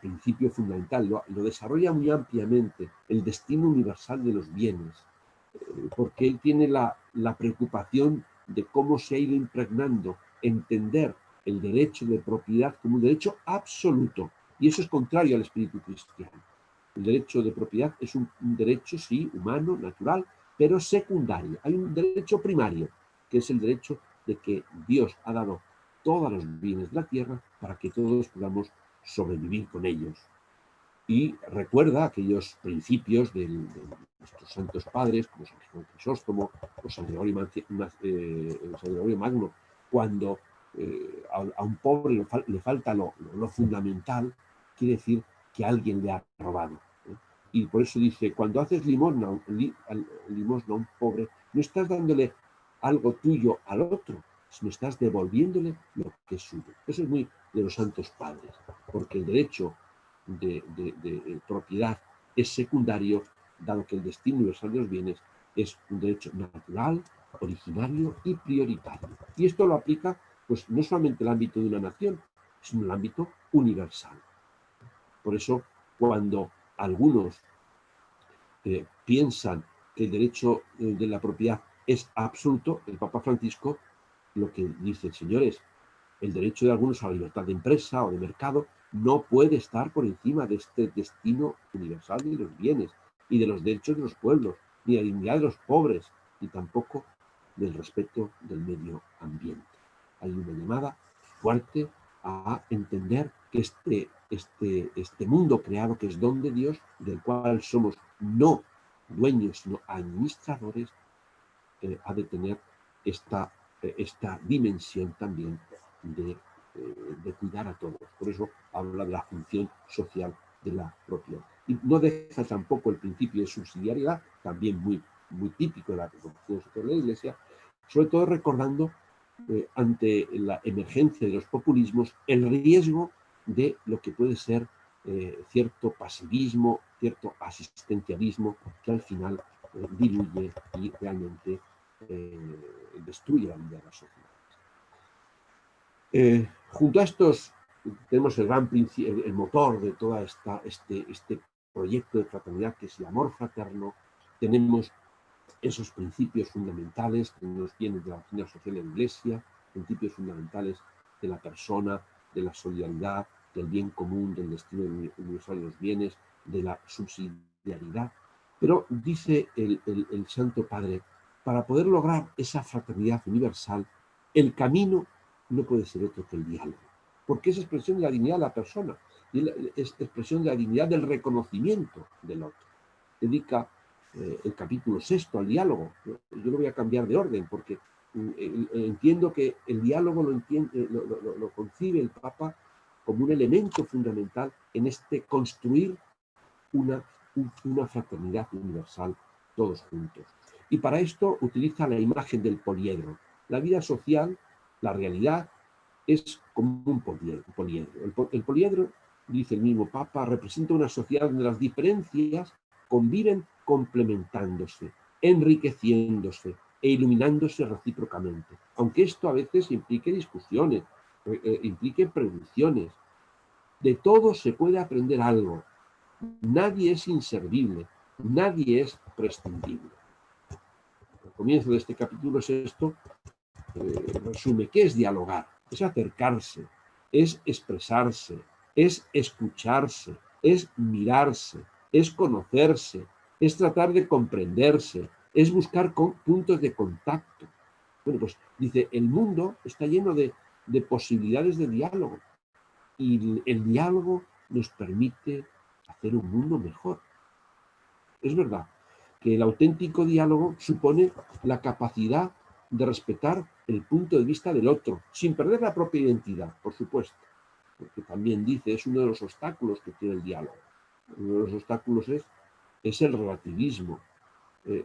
principio fundamental, lo desarrolla muy ampliamente, el destino universal de los bienes, porque él tiene la preocupación de cómo se ha ido impregnando entender el derecho de propiedad como un derecho absoluto, y eso es contrario al espíritu cristiano. El derecho de propiedad es un derecho, sí, humano, natural, pero secundario. Hay un derecho primario, que es el derecho de que Dios ha dado todos los bienes de la tierra para que todos podamos sobrevivir con ellos. Y recuerda aquellos principios de nuestros santos padres, como San Crisóstomo o San Gregorio Magno, cuando a un pobre le falta lo fundamental, quiere decir que alguien le ha robado. Y por eso dice, cuando haces limosna a un pobre, no estás dándole algo tuyo al otro, sino estás devolviéndole lo que es suyo. Eso es muy de los santos padres, porque el derecho de propiedad es secundario, dado que el destino universal de los bienes es un derecho natural, originario y prioritario. Y esto lo aplica pues no solamente el ámbito de una nación, sino el ámbito universal. Por eso, cuando algunos piensan que el derecho de la propiedad es absoluto, el Papa Francisco lo que dice, señores, el derecho de algunos a la libertad de empresa o de mercado no puede estar por encima de este destino universal de los bienes y de los derechos de los pueblos, ni de la dignidad de los pobres, ni tampoco del respeto del medio ambiente. Hay una llamada fuerte a entender que este mundo creado, que es don de Dios, del cual somos no dueños, sino administradores, ha de tener esta esta dimensión también de cuidar a todos. Por eso habla de la función social de la propia. Y no deja tampoco el principio de subsidiariedad, también muy, muy típico de la Revolución Social de la Iglesia, sobre todo recordando ante la emergencia de los populismos el riesgo de lo que puede ser cierto pasivismo, cierto asistencialismo que al final diluye y realmente destruye la vida de la sociedad. Junto a estos tenemos el motor de todo este proyecto de fraternidad, que es el amor fraterno. Tenemos esos principios fundamentales que nos vienen de la doctrina social de la Iglesia, principios fundamentales de la persona, de la solidaridad, del bien común, del destino universal de los bienes, de la subsidiariedad. Pero dice el Santo Padre, para poder lograr esa fraternidad universal, el camino no puede ser otro que el diálogo, porque es expresión de la dignidad de la persona, y es expresión de la dignidad del reconocimiento del otro. Dedica el capítulo 6 al diálogo. Yo lo voy a cambiar de orden, porque entiendo que el diálogo lo concibe el Papa como un elemento fundamental en este construir una fraternidad universal todos juntos. Y para esto utiliza la imagen del poliedro. La vida social, la realidad, es como un poliedro. El poliedro, dice el mismo Papa, representa una sociedad donde las diferencias conviven complementándose, enriqueciéndose e iluminándose recíprocamente. Aunque esto a veces implique discusiones, implique predicciones. De todo se puede aprender algo. Nadie es inservible, nadie es prescindible. El comienzo de este capítulo es esto, resume qué es dialogar, es acercarse, es expresarse, es escucharse, es mirarse, es conocerse, es tratar de comprenderse, es buscar puntos de contacto. Bueno, pues dice, el mundo está lleno de posibilidades de diálogo y el diálogo nos permite hacer un mundo mejor. Es verdad que el auténtico diálogo supone la capacidad de respetar el punto de vista del otro, sin perder la propia identidad, por supuesto, porque también dice, es uno de los obstáculos que tiene el diálogo. Uno de los obstáculos es el relativismo.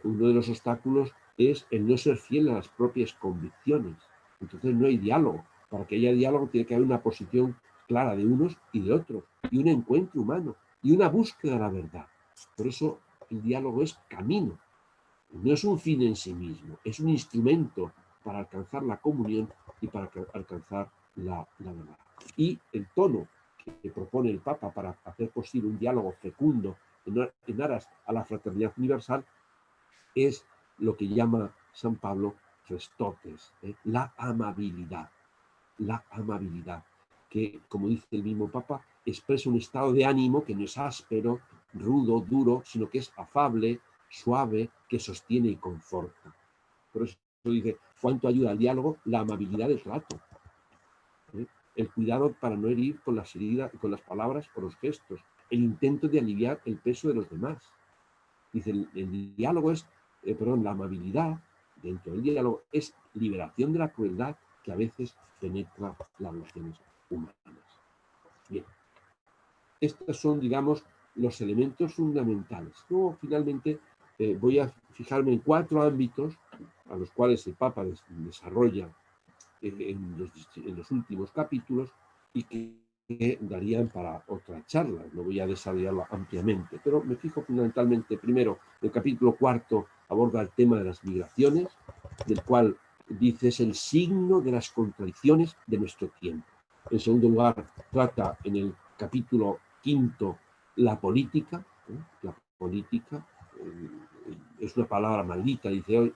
Uno de los obstáculos es el no ser fiel a las propias convicciones. Entonces no hay diálogo. Para que haya diálogo tiene que haber una posición clara de unos y de otros, y un encuentro humano, y una búsqueda de la verdad. Por eso el diálogo es camino. No es un fin en sí mismo, es un instrumento para alcanzar la comunión y para alcanzar la verdad. Y el tono que propone el Papa para hacer posible un diálogo fecundo en aras a la fraternidad universal es lo que llama San Pablo Festotes, la amabilidad. La amabilidad, que, como dice el mismo Papa, expresa un estado de ánimo que no es áspero, rudo, duro, sino que es afable, suave, que sostiene y conforta. Por eso dice, ¿cuánto ayuda al diálogo? La amabilidad del trato. El cuidado para no herir con las heridas, con las palabras o los gestos. El intento de aliviar el peso de los demás. Dice, el diálogo es, la amabilidad dentro del diálogo es liberación de la crueldad que a veces penetra las relaciones humanas. Bien, estos son, digamos, los elementos fundamentales. Luego, finalmente, voy a fijarme en 4 ámbitos a los cuales el Papa desarrolla en los últimos capítulos y que darían para otra charla. No voy a desarrollarlo ampliamente, pero me fijo fundamentalmente, primero, el capítulo 4 aborda el tema de las migraciones, del cual dice es el signo de las contradicciones de nuestro tiempo. En segundo lugar, trata en el capítulo 5 la política. La política es una palabra maldita, dice hoy,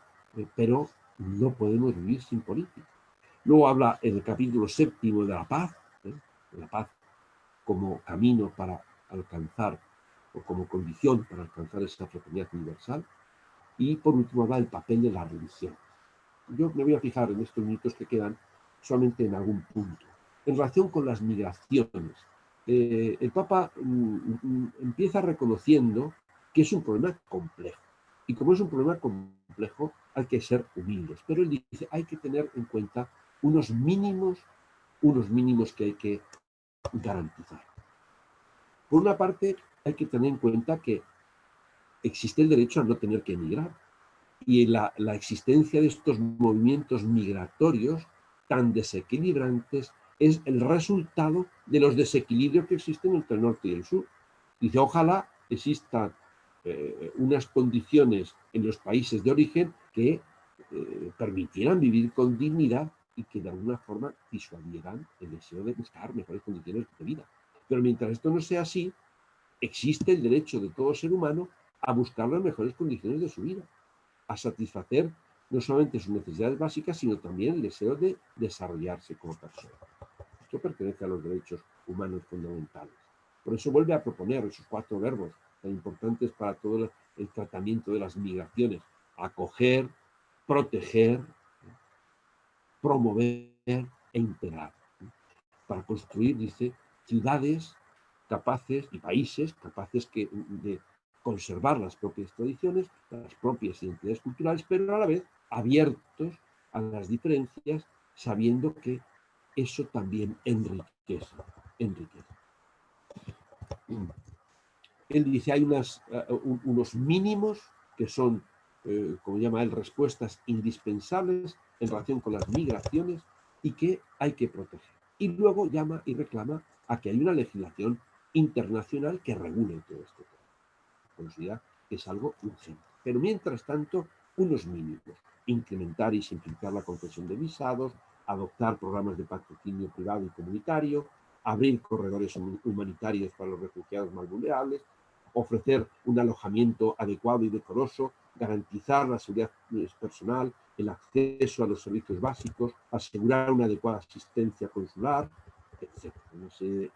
pero no podemos vivir sin política. Luego habla en el capítulo 7 de la paz como camino para alcanzar, o como condición para alcanzar esa fraternidad universal. Y por último habla del papel de la religión. Yo me voy a fijar en estos minutos que quedan solamente en algún punto. En relación con las migraciones, el Papa empieza reconociendo que es un problema complejo. Y como es un problema complejo, complejo, hay que ser humildes. Pero él dice, hay que tener en cuenta unos mínimos que hay que garantizar. Por una parte, hay que tener en cuenta que existe el derecho a no tener que emigrar. Y la existencia de estos movimientos migratorios tan desequilibrantes es el resultado de los desequilibrios que existen entre el norte y el sur. Dice, ojalá existan unas condiciones en los países de origen que permitieran vivir con dignidad y que de alguna forma disuadieran el deseo de buscar mejores condiciones de vida. Pero mientras esto no sea así, existe el derecho de todo ser humano a buscar las mejores condiciones de su vida, a satisfacer no solamente sus necesidades básicas, sino también el deseo de desarrollarse como persona. Esto pertenece a los derechos humanos fundamentales. Por eso vuelve a proponer esos 4 verbos tan importantes para todo el tratamiento de las migraciones: acoger, proteger, promover e integrar. Para construir, dice, ciudades capaces y países capaces de conservar las propias tradiciones, las propias identidades culturales, pero a la vez abiertos a las diferencias, sabiendo que eso también enriquece. Él dice, hay unos mínimos que son, como llama él, respuestas indispensables en relación con las migraciones y que hay que proteger. Y luego llama y reclama a que hay una legislación internacional que regule todo esto. Considera que es algo urgente. Pero mientras tanto, unos mínimos: incrementar y simplificar la concesión de visados, adoptar programas de patrocinio privado y comunitario, abrir corredores humanitarios para los refugiados más vulnerables, ofrecer un alojamiento adecuado y decoroso, garantizar la seguridad personal, el acceso a los servicios básicos, asegurar una adecuada asistencia consular, etc. Una serie de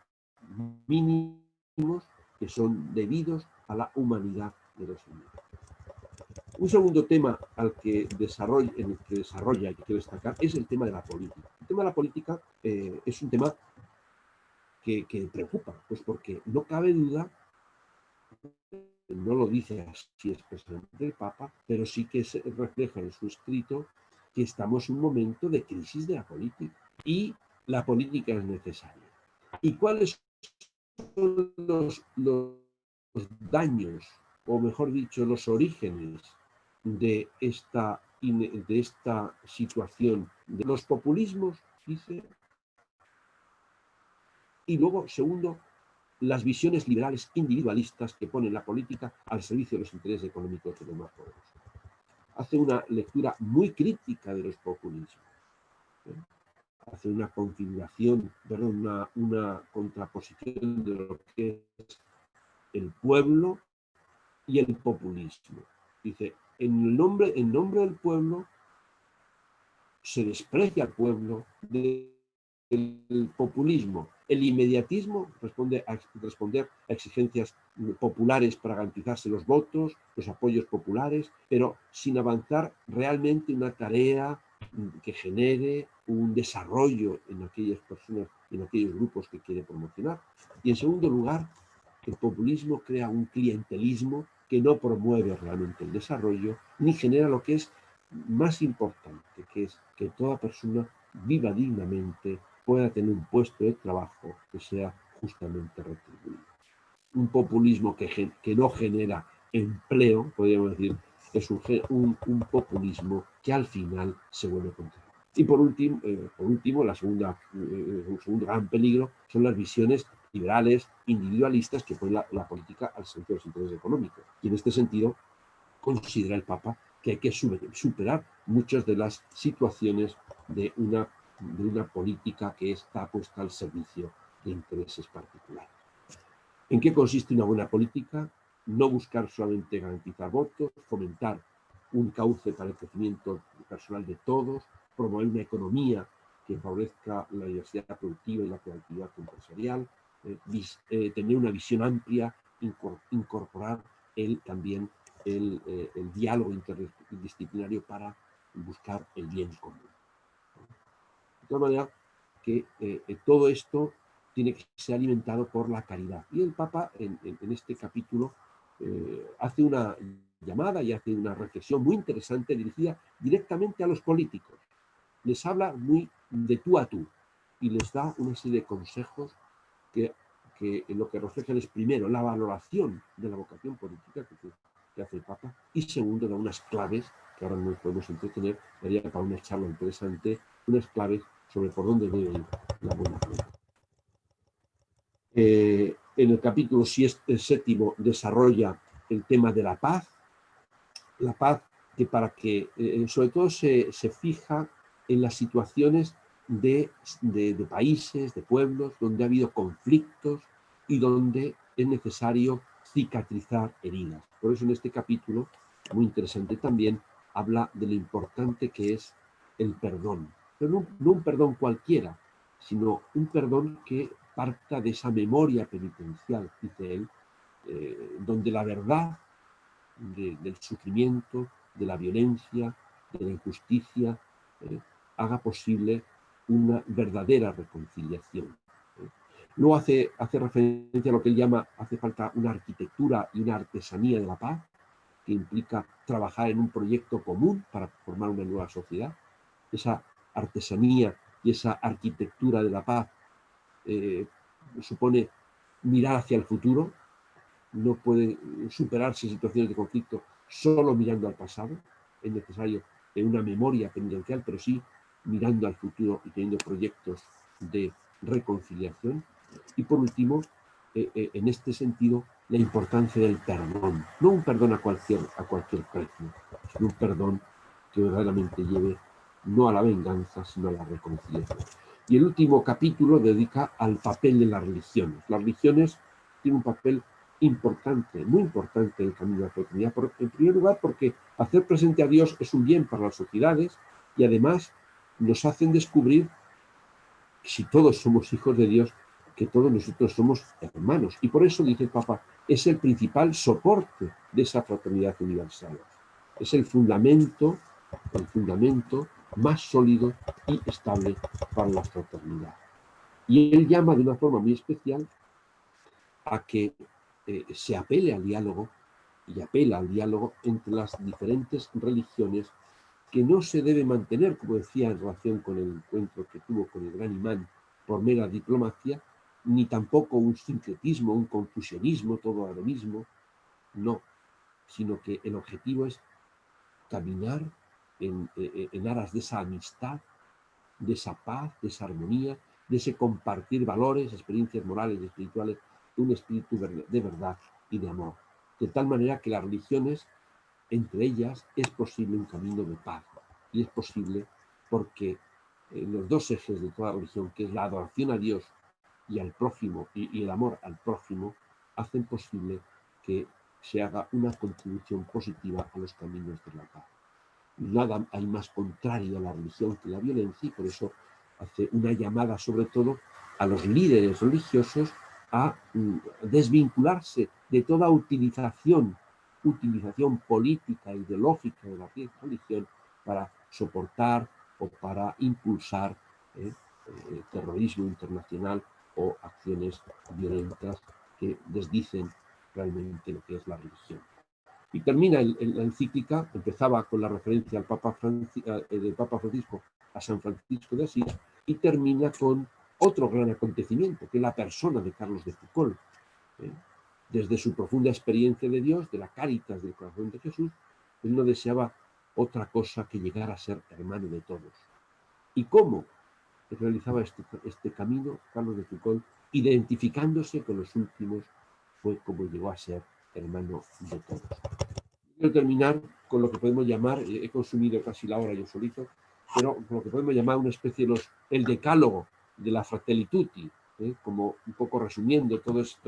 mínimos que son debidos a la humanidad de los humanos. Un segundo tema en el que desarrolla y que quiero destacar es el tema de la política. El tema de la política es un tema que preocupa, pues porque no cabe duda, no lo dice así expresamente el Papa, pero sí que se refleja en su escrito que estamos en un momento de crisis de la política y la política es necesaria. ¿Y cuáles son los daños, o mejor dicho, los orígenes de esta situación? De los populismos, dice, y luego, segundo, las visiones liberales individualistas que ponen la política al servicio de los intereses económicos de los más poderosos. Hace una lectura muy crítica de los populismos. Hace una configuración, perdón, una contraposición de lo que es el pueblo y el populismo. Dice, en nombre del pueblo se desprecia al pueblo del populismo. El inmediatismo responde a responder a exigencias populares para garantizarse los votos, los apoyos populares, pero sin avanzar realmente una tarea que genere un desarrollo en aquellas personas, en aquellos grupos que quiere promocionar. Y en segundo lugar, el populismo crea un clientelismo que no promueve realmente el desarrollo ni genera lo que es más importante, que es que toda persona viva dignamente, pueda tener un puesto de trabajo que sea justamente retribuido. Un populismo que no genera empleo, podríamos decir, es un populismo que al final se vuelve contra. Y por último, el segundo gran peligro son las visiones liberales, individualistas, que ponen la política al servicio de los intereses económicos. Y en este sentido, considera el Papa que hay que superar muchas de las situaciones de una política que está puesta al servicio de intereses particulares. ¿En qué consiste una buena política? No buscar solamente garantizar votos, fomentar un cauce para el crecimiento personal de todos, promover una economía que favorezca la diversidad productiva y la creatividad empresarial, tener una visión amplia, incorporar también el diálogo interdisciplinario para buscar el bien común. De tal manera que todo esto tiene que ser alimentado por la caridad. Y el Papa en este capítulo hace una llamada y hace una reflexión muy interesante dirigida directamente a los políticos. Les habla muy de tú a tú y les da una serie de consejos que lo que reflejan es, primero, la valoración de la vocación política que hace el Papa, y segundo, da unas claves, que ahora no nos podemos entretener, daría para una charla interesante, unas claves sobre por dónde debe ir la buena fe. En el capítulo 7 desarrolla el tema de la paz que para que, sobre todo se fija en las situaciones de países, de pueblos, donde ha habido conflictos y donde es necesario cicatrizar heridas. Por eso en este capítulo, muy interesante también, habla de lo importante que es el perdón. Pero no un perdón cualquiera, sino un perdón que parta de esa memoria penitencial, dice él, donde la verdad del sufrimiento, de la violencia, de la injusticia, haga posible una verdadera reconciliación. Luego hace referencia a lo que él llama, hace falta una arquitectura y una artesanía de la paz, que implica trabajar en un proyecto común para formar una nueva sociedad. Esa artesanía y esa arquitectura de la paz supone mirar hacia el futuro. No pueden superarse situaciones de conflicto solo mirando al pasado. Es necesario una memoria penitencial, pero sí mirando al futuro y teniendo proyectos de reconciliación. Y por último, en este sentido, la importancia del perdón. No un perdón a cualquier precio, sino un perdón que verdaderamente lleve no a la venganza, sino a la reconciliación. Y el último capítulo dedica al papel de las religiones. Las religiones tienen un papel importante, muy importante en el camino de la fraternidad. En primer lugar, porque hacer presente a Dios es un bien para las sociedades y además nos hacen descubrir, si todos somos hijos de Dios, que todos nosotros somos hermanos. Y por eso, dice el Papa, es el principal soporte de esa fraternidad universal. Es el fundamento más sólido y estable para la fraternidad. Y él llama de una forma muy especial a que se apele al diálogo y apela al diálogo entre las diferentes religiones, que no se debe mantener, como decía, en relación con el encuentro que tuvo con el gran imán, por mera diplomacia, ni tampoco un sincretismo, un confusionismo, todo a lo mismo, no, sino que el objetivo es caminar en aras de esa amistad, de esa paz, de esa armonía, de ese compartir valores, experiencias morales y espirituales, de un espíritu de verdad y de amor. De tal manera que las religiones, entre ellas, es posible un camino de paz. Y es posible porque los dos ejes de toda religión, que es la adoración a Dios y al prójimo, y el amor al prójimo, hacen posible que se haga una contribución positiva a los caminos de la paz. Nada hay más contrario a la religión que la violencia, y por eso hace una llamada sobre todo a los líderes religiosos a desvincularse de toda utilización política, ideológica de la religión para soportar o para impulsar terrorismo internacional o acciones violentas que desdicen realmente lo que es la religión. Y termina la encíclica, empezaba con la referencia al del Papa Francisco a San Francisco de Asís, y termina con otro gran acontecimiento, que es la persona de Carlos de Foucauld. Desde su profunda experiencia de Dios, de la cáritas del corazón de Jesús, él no deseaba otra cosa que llegar a ser hermano de todos. ¿Y cómo realizaba este camino Carlos de Foucauld? Identificándose con los últimos, fue como llegó a ser hermano de todos. Quiero terminar con lo que podemos llamar, he consumido casi la hora yo solito, pero con lo que podemos llamar una especie de el decálogo de la Fratelli Tutti, como un poco resumiendo todas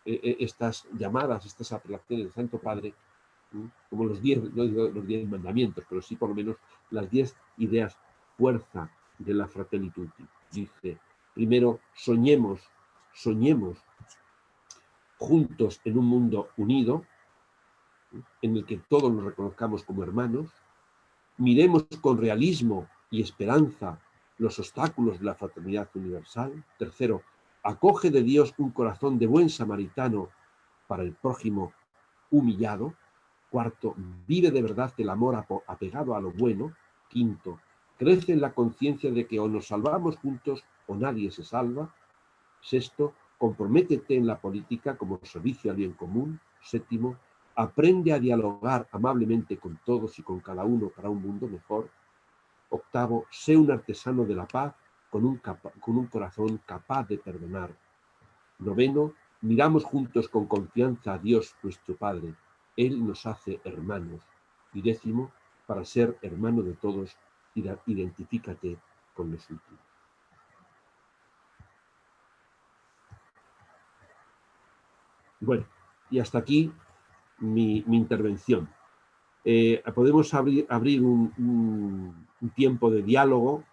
estas llamadas, estas apelaciones del Santo Padre, como los 10, no digo los 10 mandamientos, pero sí por lo menos las 10 ideas fuerza de la Fratelli Tutti. Dice, primero, soñemos juntos en un mundo unido, en el que todos nos reconozcamos como hermanos, miremos con realismo y esperanza los obstáculos de la fraternidad universal. Tercero, acoge de Dios un corazón de buen samaritano para el prójimo humillado. Cuarto, vive de verdad el amor apegado a lo bueno. Quinto, crece en la conciencia de que o nos salvamos juntos o nadie se salva. Sexto, comprométete en la política como servicio al bien común. Séptimo, aprende a dialogar amablemente con todos y con cada uno para un mundo mejor. Octavo, sé un artesano de la paz con un corazón capaz de perdonar. Noveno, miramos juntos con confianza a Dios nuestro Padre. Él nos hace hermanos. Y décimo, para ser hermano de todos, identifícate con los últimos. Bueno, y hasta aquí mi intervención. Podemos abrir un tiempo de diálogo.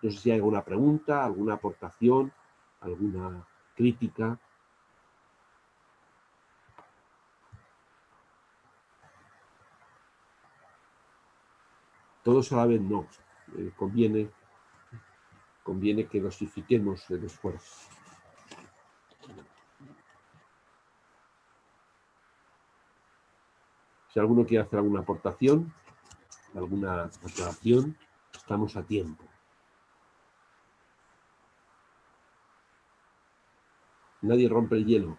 No sé si hay alguna pregunta, alguna aportación, alguna crítica. Todos a la vez no. Conviene que dosifiquemos el esfuerzo. Si alguno quiere hacer alguna aportación, alguna aclaración, estamos a tiempo. Nadie rompe el hielo.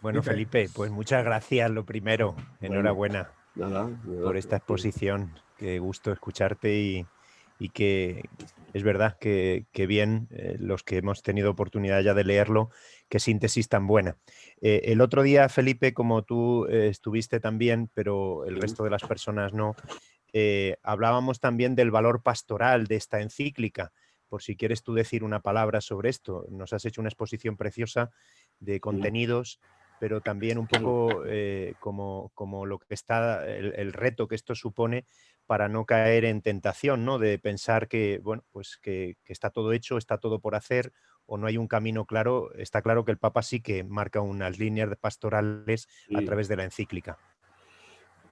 Bueno, Felipe, pues muchas gracias, lo primero. Enhorabuena por esta exposición. Qué gusto escucharte y que es verdad que bien, los que hemos tenido oportunidad ya de leerlo, qué síntesis tan buena. El otro día, Felipe, como tú estuviste también, pero el resto de las personas no, hablábamos también del valor pastoral de esta encíclica. Por si quieres tú decir una palabra sobre esto. Nos has hecho una exposición preciosa de contenidos, pero también un poco como lo que está, el reto que esto supone para no caer en tentación, ¿no? De pensar que, bueno, pues que está todo hecho, está todo por hacer o no hay un camino claro. Está claro que el Papa sí que marca unas líneas pastorales a través de la encíclica.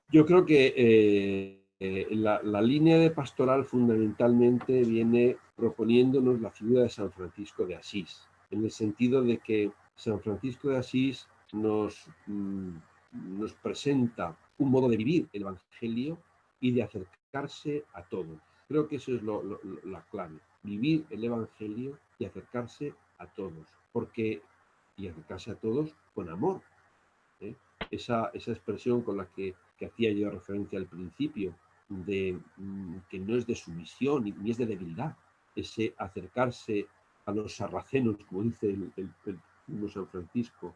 Yo creo que la línea de pastoral fundamentalmente viene proponiéndonos la figura de San Francisco de Asís, en el sentido de que San Francisco de Asís nos presenta un modo de vivir el Evangelio y de acercarse a todos. Creo que eso es la clave, vivir el Evangelio y acercarse a todos, y acercarse a todos con amor. Esa expresión con la que hacía yo referencia al principio, de que no es de sumisión ni es de debilidad, ese acercarse a los sarracenos, como dice el San Francisco,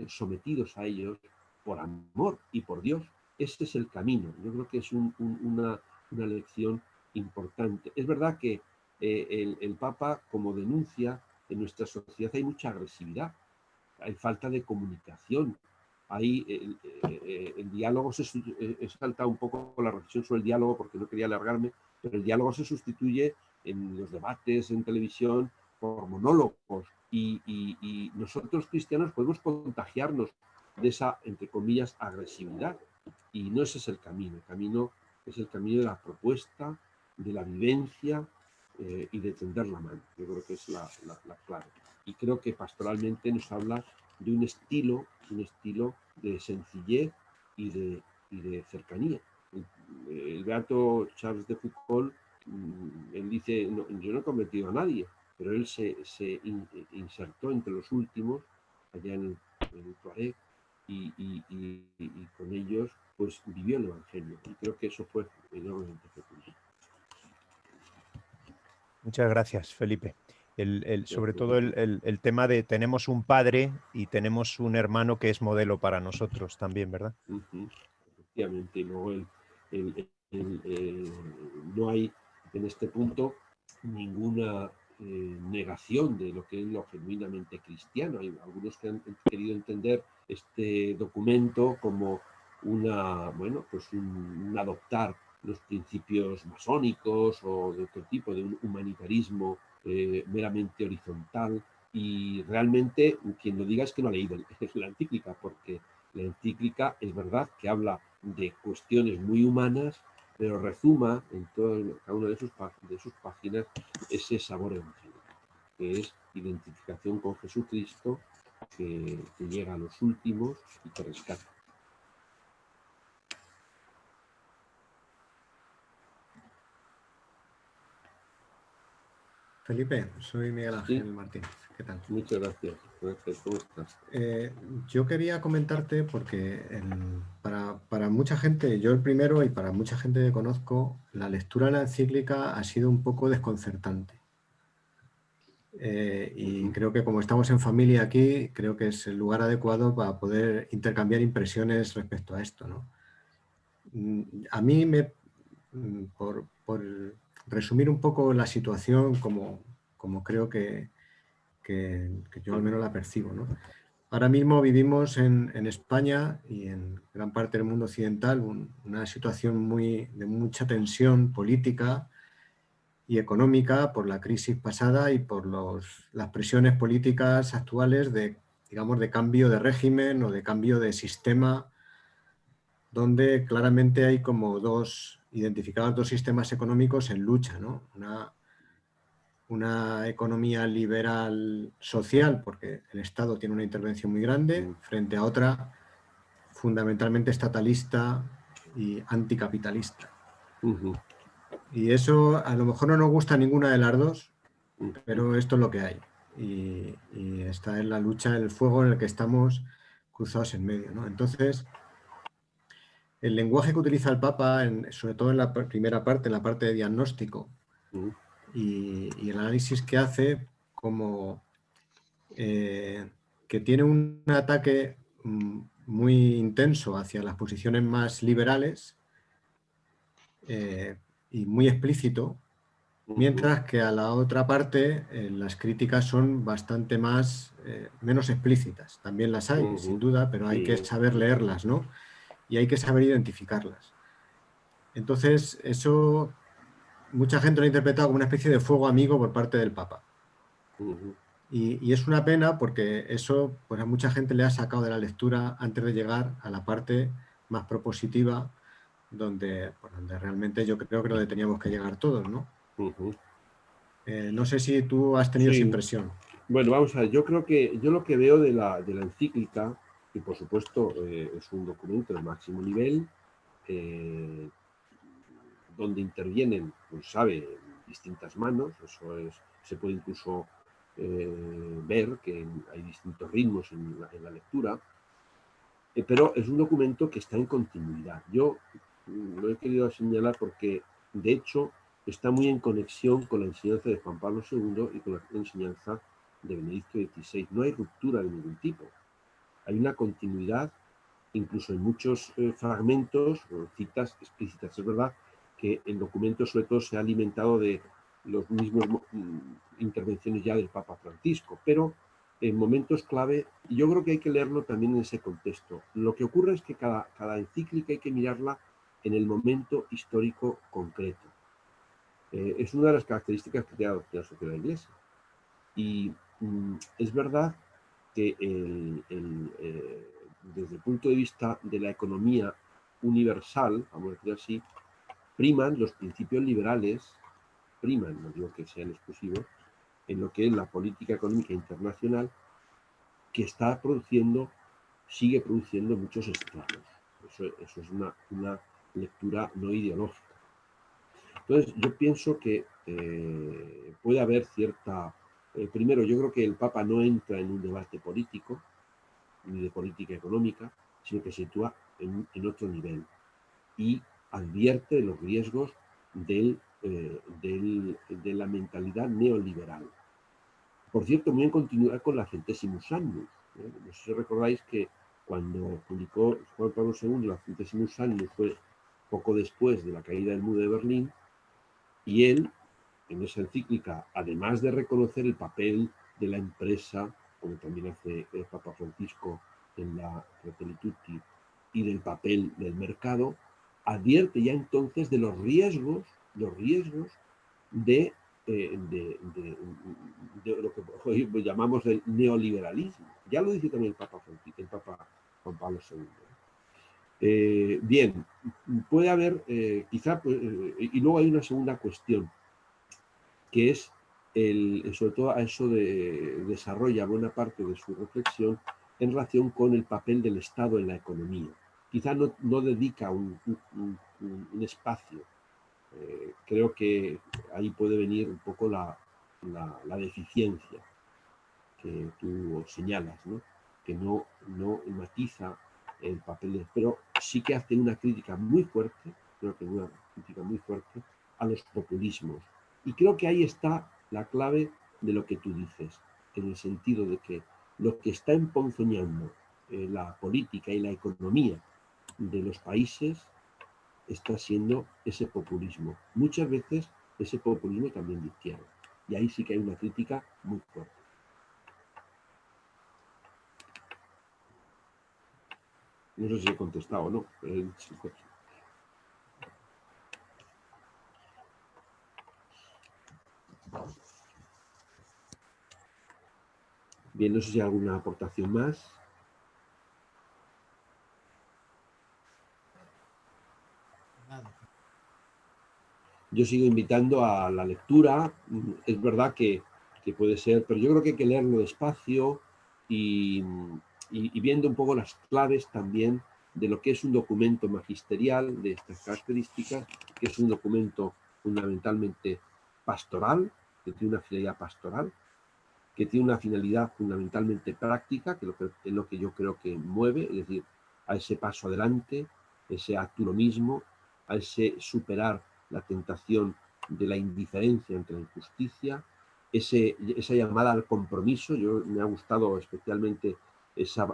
sometidos a ellos por amor y por Dios. Ese es el camino. Yo creo que es una lección importante. Es verdad que el Papa, como denuncia, en nuestra sociedad hay mucha agresividad, hay falta de comunicación. Ahí el diálogo he saltado un poco la reflexión sobre el diálogo porque no quería alargarme, pero el diálogo se sustituye en los debates en televisión por monólogos y nosotros cristianos podemos contagiarnos de esa, entre comillas, agresividad, y no ese es el camino es el camino de la propuesta, de la vivencia y de tender la mano. Yo creo que es la clave. Y creo que pastoralmente nos habla de un estilo de sencillez y de cercanía. El beato Charles de Foucault, él dice, no, yo no he convertido a nadie, pero él se insertó entre los últimos, allá en el Tuareg, y con ellos pues vivió el Evangelio. Y creo que eso fue enormemente fecundo. Muchas gracias, Felipe. Sobre todo el tema de tenemos un padre y tenemos un hermano que es modelo para nosotros también, ¿verdad? Efectivamente. Luego no hay en este punto ninguna negación de lo que es lo genuinamente cristiano. Hay algunos que han querido entender este documento como un adoptar los principios masónicos o de otro tipo, de un humanitarismo meramente horizontal, y realmente quien lo diga es que no ha leído la encíclica, porque la encíclica es verdad que habla de cuestiones muy humanas, pero rezuma en cada una de sus páginas ese sabor evangélico, que es identificación con Jesucristo, que llega a los últimos y que rescata. Felipe, soy Miguel Ángel Sí, Martínez. ¿Qué tal? muchas gracias. Gracias, ¿cómo estás? Yo quería comentarte porque para mucha gente, yo el primero y para mucha gente que conozco, la lectura de la encíclica ha sido un poco desconcertante. Y creo que como estamos en familia aquí, creo que es el lugar adecuado para poder intercambiar impresiones respecto a esto, ¿no? A mí, por resumir un poco la situación como creo que yo al menos la percibo, ¿no? Ahora mismo vivimos en España y en gran parte del mundo occidental una situación de mucha tensión política y económica por la crisis pasada y por las presiones políticas actuales digamos, de cambio de régimen o de cambio de sistema, donde claramente hay como identificados dos sistemas económicos en lucha, ¿no? Una economía liberal social, porque el Estado tiene una intervención muy grande, frente a otra fundamentalmente estatalista y anticapitalista. Y eso a lo mejor no nos gusta ninguna de las dos, pero esto es lo que hay. Y esta es la lucha, el fuego en el que estamos cruzados en medio, ¿no? Entonces, el lenguaje que utiliza el Papa, sobre todo en la primera parte, en la parte de diagnóstico, y el análisis que hace, como que tiene un ataque muy intenso hacia las posiciones más liberales y muy explícito, mientras que a la otra parte las críticas son bastante menos explícitas. También las hay, sin duda, pero hay que saber leerlas, ¿no? Y hay que saber identificarlas. Entonces, eso mucha gente lo ha interpretado como una especie de fuego amigo por parte del Papa. Y es una pena porque eso pues a mucha gente le ha sacado de la lectura antes de llegar a la parte más propositiva donde realmente yo creo que donde teníamos que llegar todos, ¿no? No sé si tú has tenido esa Sí, impresión. bueno, vamos a ver, yo creo que yo lo que veo de la encíclica, que por supuesto es un documento de máximo nivel, donde intervienen, pues sabe, distintas manos, eso se puede incluso ver que hay distintos ritmos en la lectura, pero es un documento que está en continuidad. Yo lo he querido señalar porque, de hecho, está muy en conexión con la enseñanza de Juan Pablo II y con la enseñanza de Benedicto XVI. No hay ruptura de ningún tipo. Hay una continuidad, incluso en muchos fragmentos o citas explícitas. Es verdad que el documento sobre todo se ha alimentado de los mismos intervenciones ya del Papa Francisco, pero en momentos clave, yo creo que hay que leerlo también en ese contexto. Lo que ocurre es que cada encíclica hay que mirarla en el momento histórico concreto. Es una de las características que tiene la sociedad de la Iglesia. Y es verdad que desde el punto de vista de la economía universal, vamos a decir así, priman los principios liberales, no digo que sean exclusivos, en lo que es la política económica internacional, que sigue produciendo muchos estragos. Eso es una lectura no ideológica. Entonces, yo pienso que puede haber cierta... primero, yo creo que el Papa no entra en un debate político, ni de política económica, sino que se sitúa en otro nivel y advierte de los riesgos de la mentalidad neoliberal. Por cierto, muy en continuidad con la Centesimus Annus. No sé si recordáis que cuando publicó Juan Pablo II la Centesimus Annus fue poco después de la caída del muro de Berlín, y él, en esa encíclica, además de reconocer el papel de la empresa, como también hace el Papa Francisco en la Fratelli Tutti, y del papel del mercado, advierte ya entonces de los riesgos de lo que hoy llamamos el neoliberalismo. Ya lo dice también el Papa Juan Pablo II. Bien, puede haber, quizá, y luego hay una segunda cuestión, que es, sobre todo a eso desarrolla buena parte de su reflexión en relación con el papel del Estado en la economía. Quizá no dedica un espacio. Creo que ahí puede venir un poco la deficiencia que tú señalas, ¿no? Que no matiza el papel, pero sí que hace una crítica muy fuerte, creo que una crítica muy fuerte a los populismos. Y creo que ahí está la clave de lo que tú dices, en el sentido de que lo que está emponzoñando la política y la economía de los países está siendo ese populismo. Muchas veces ese populismo también de izquierda. Y ahí sí que hay una crítica muy fuerte. No sé si he contestado o no. Bien, no sé si hay alguna aportación más. Yo sigo invitando a la lectura. Es verdad que puede ser, pero yo creo que hay que leerlo despacio y viendo un poco las claves también de lo que es un documento magisterial de estas características, que es un documento fundamentalmente pastoral, que tiene una finalidad pastoral, que tiene una finalidad fundamentalmente práctica, que es lo que yo creo que mueve, es decir, a ese paso adelante, ese activismo, a ese superar la tentación de la indiferencia ante la injusticia, esa llamada al compromiso. Me ha gustado especialmente esa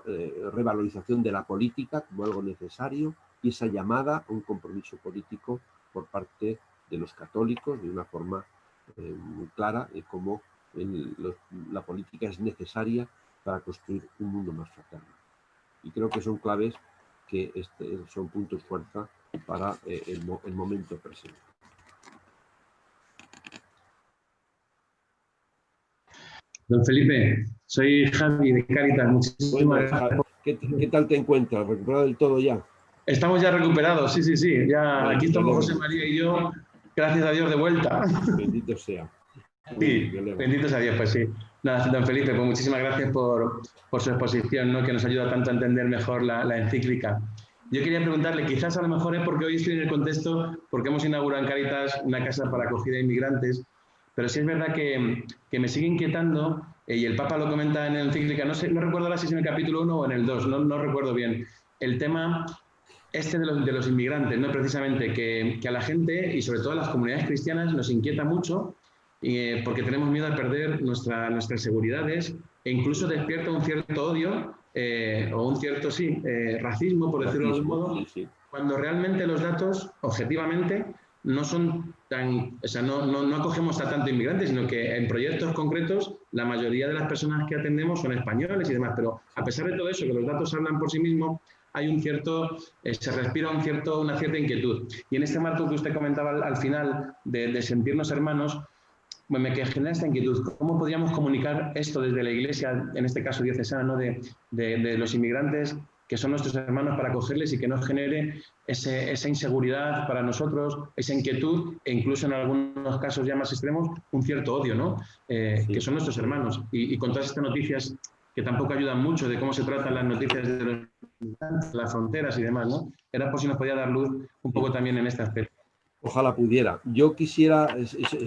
revalorización de la política como algo necesario y esa llamada a un compromiso político por parte de los católicos de una forma muy clara de cómo la política es necesaria para construir un mundo más fraterno. Y creo que son claves que son puntos fuerza para el momento presente. Don Felipe, soy Javi de Cáritas. Muchísimas gracias. ¿Qué tal te encuentras? ¿Recuperado del todo ya? Estamos ya recuperados, sí. Ya, aquí estamos José María y yo, gracias a Dios, de vuelta. Bendito sea. Sí, bendito sea Dios, pues sí. Nada, don Felipe, pues muchísimas gracias por su exposición, ¿no? Que nos ayuda tanto a entender mejor la encíclica. Yo quería preguntarle, quizás a lo mejor es porque hoy estoy en el contexto, porque hemos inaugurado en Cáritas una casa para acogida de inmigrantes, pero sí es verdad que me sigue inquietando, y el Papa lo comenta en la encíclica, no recuerdo ahora si es en el capítulo 1 o en el 2, no recuerdo bien, el tema de los inmigrantes, ¿no? Precisamente que a la gente, y sobre todo a las comunidades cristianas, nos inquieta mucho, porque tenemos miedo a perder nuestras seguridades e incluso despierta un cierto odio o un cierto, racismo, por decirlo de algún modo, cuando realmente los datos, objetivamente, no son tan, o sea, no acogemos a tanto inmigrantes, sino que en proyectos concretos la mayoría de las personas que atendemos son españoles y demás, pero a pesar de todo eso, que los datos hablan por sí mismos, hay un cierto, se respira una cierta inquietud. Y en este marco que usted comentaba al final de sentirnos hermanos, me genera esta inquietud. ¿Cómo podríamos comunicar esto desde la Iglesia, en este caso diocesana, ¿no? de los inmigrantes, que son nuestros hermanos, para acogerles y que no genere esa inseguridad para nosotros, esa inquietud e incluso en algunos casos ya más extremos, un cierto odio, ¿no? Que son nuestros hermanos. Y con todas estas noticias que tampoco ayudan mucho de cómo se tratan las noticias de los inmigrantes, las fronteras y demás, ¿no? Era por si nos podía dar luz un poco también en este aspecto. Ojalá pudiera. Yo quisiera,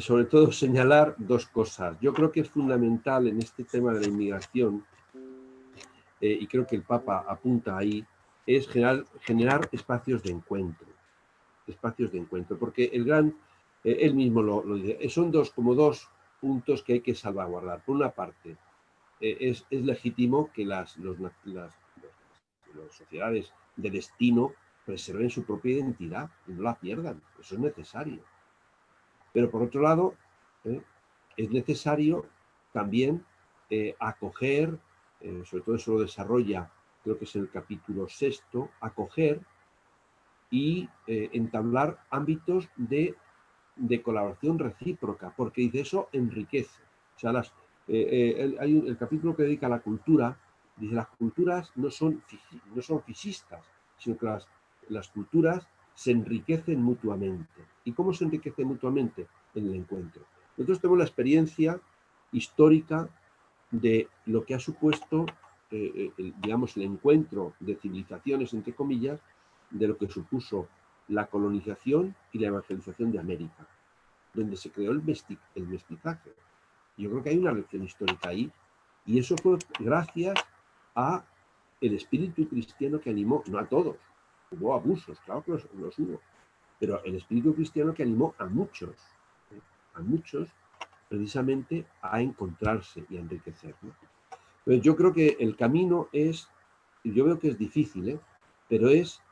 sobre todo, señalar dos cosas. Yo creo que es fundamental en este tema de la inmigración, y creo que el Papa apunta ahí, es generar espacios de encuentro. Espacios de encuentro, porque él mismo lo dice, son dos puntos que hay que salvaguardar. Por una parte, es legítimo que las sociedades de destino preserven su propia identidad y no la pierdan. Eso es necesario. Pero por otro lado, es necesario también acoger, sobre todo eso lo desarrolla, creo que es el capítulo 6, acoger y entablar ámbitos de colaboración recíproca, porque dice eso enriquece. O sea, hay el capítulo que dedica a la cultura, dice las culturas no son fisistas, sino que las culturas se enriquecen mutuamente. ¿Y cómo se enriquecen mutuamente? En el encuentro. Nosotros tenemos la experiencia histórica de lo que ha supuesto, digamos, el encuentro de civilizaciones, entre comillas, de lo que supuso la colonización y la evangelización de América, donde se creó el mestizaje. Yo creo que hay una lección histórica ahí, y eso fue gracias a el espíritu cristiano que animó, no a todos, hubo abusos, claro que los hubo, pero el espíritu cristiano que animó a muchos precisamente a encontrarse y a enriquecer, ¿no? Entonces yo creo que el camino es, yo veo que es difícil, pero es,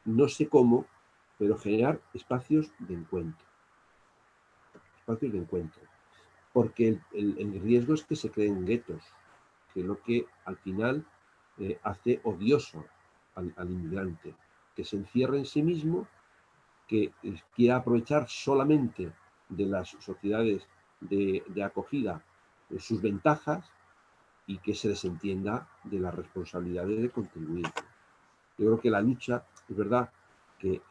no sé cómo, pero generar espacios de encuentro. Espacios de encuentro. Porque el riesgo es que se creen guetos, que es lo que al final hace odioso al inmigrante, que se encierra en sí mismo, que quiera aprovechar solamente de las sociedades de acogida sus ventajas y que se desentienda de las responsabilidades de contribuir. Yo creo que la lucha, es verdad que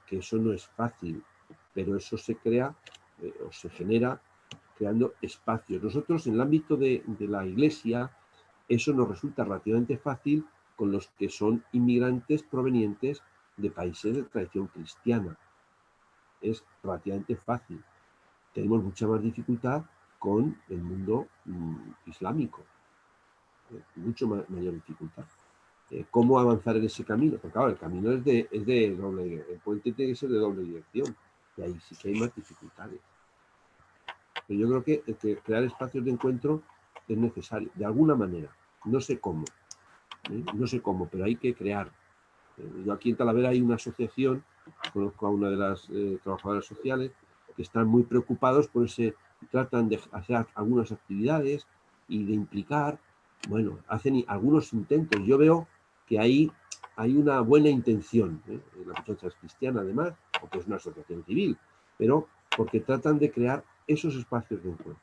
eso no es fácil, pero eso se crea o se genera creando espacios. Nosotros en el ámbito de la Iglesia, eso nos resulta relativamente fácil con los que son inmigrantes provenientes de países de tradición cristiana. Es relativamente fácil. Tenemos mucha más dificultad con el mundo islámico. Mucho mayor dificultad. ¿Cómo avanzar en ese camino? Porque claro, el camino es de doble, el puente tiene que ser de doble dirección, y ahí sí que hay más dificultades. Pero yo creo que crear espacios de encuentro es necesario, de alguna manera. No sé cómo, no sé cómo, pero hay que crear. Yo aquí en Talavera hay una asociación, conozco a una de las trabajadoras sociales, que están muy preocupados por tratan de hacer algunas actividades y de implicar, bueno, hacen algunos intentos. Yo veo que ahí hay una buena intención, la muchacha es cristiana además, porque es una asociación civil, pero porque tratan de crear esos espacios de encuentro.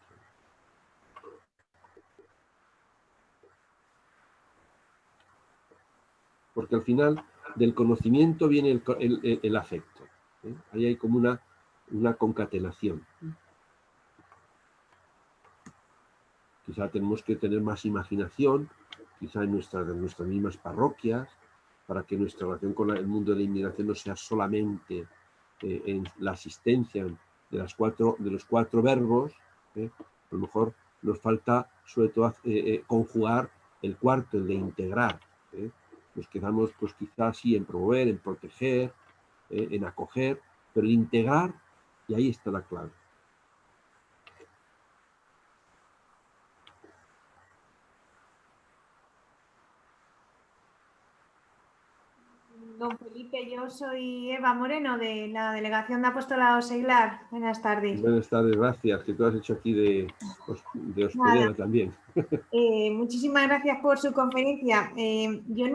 Porque al final del conocimiento viene el afecto. Ahí hay como una concatenación. Quizá tenemos que tener más imaginación, quizá en nuestras mismas parroquias, para que nuestra relación con el mundo de la inmigración no sea solamente en la asistencia de los cuatro verbos. A lo mejor nos falta sobre todo conjugar el cuarto, el de integrar. Nos quedamos pues quizás sí en promover, en proteger, en acoger, pero el integrar, y ahí está la clave. Don Felipe, yo soy Eva Moreno de la Delegación de Apostolado Seglar. Buenas tardes. Buenas tardes, gracias, que tú has hecho aquí de hospedera también. Muchísimas gracias por su conferencia. Yo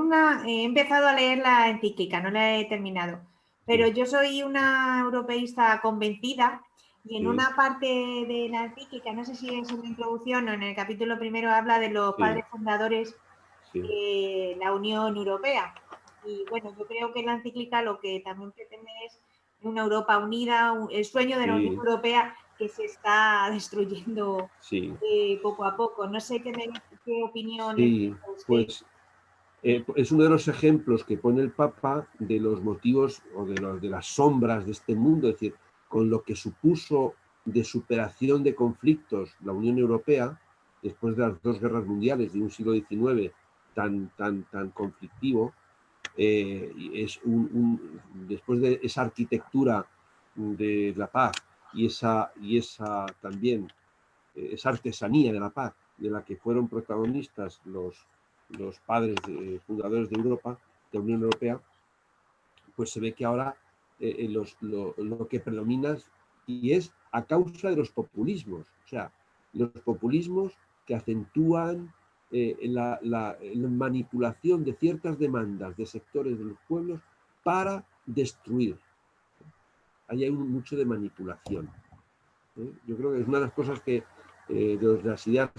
he empezado a leer la encíclica, no la he terminado, pero yo soy una europeísta convencida y en una parte de la encíclica, no sé si es en la introducción o en el capítulo primero, habla de los padres fundadores de la Unión Europea. Y bueno, yo creo que la encíclica lo que también pretende es una Europa unida, el sueño de la Unión Europea que se está destruyendo poco a poco. No sé qué opinión le tiene usted. Pues es uno de los ejemplos que pone el Papa de los motivos o de las sombras de este mundo, es decir, con lo que supuso de superación de conflictos la Unión Europea después de las dos guerras mundiales de un siglo XIX tan conflictivo. Después de esa arquitectura de la paz y esa también esa artesanía de la paz de la que fueron protagonistas los padres fundadores de Europa, de la Unión Europea, pues se ve que ahora lo que predomina y es a causa de los populismos, o sea, los populismos que acentúan la manipulación de ciertas demandas de sectores de los pueblos para destruir. Ahí hay mucho de manipulación. Yo creo que es una de las cosas que de las ideas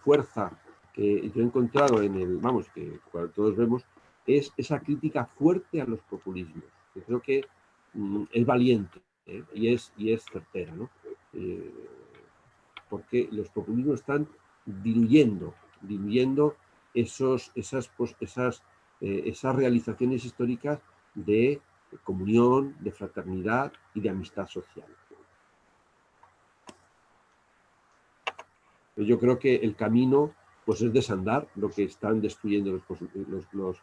fuerza que yo he encontrado que todos vemos, es esa crítica fuerte a los populismos. Yo creo que es valiente y es certera, ¿no? Porque los populismos están diluyendo esas realizaciones históricas de comunión, de fraternidad y de amistad social. Yo creo que el camino pues es desandar lo que están destruyendo los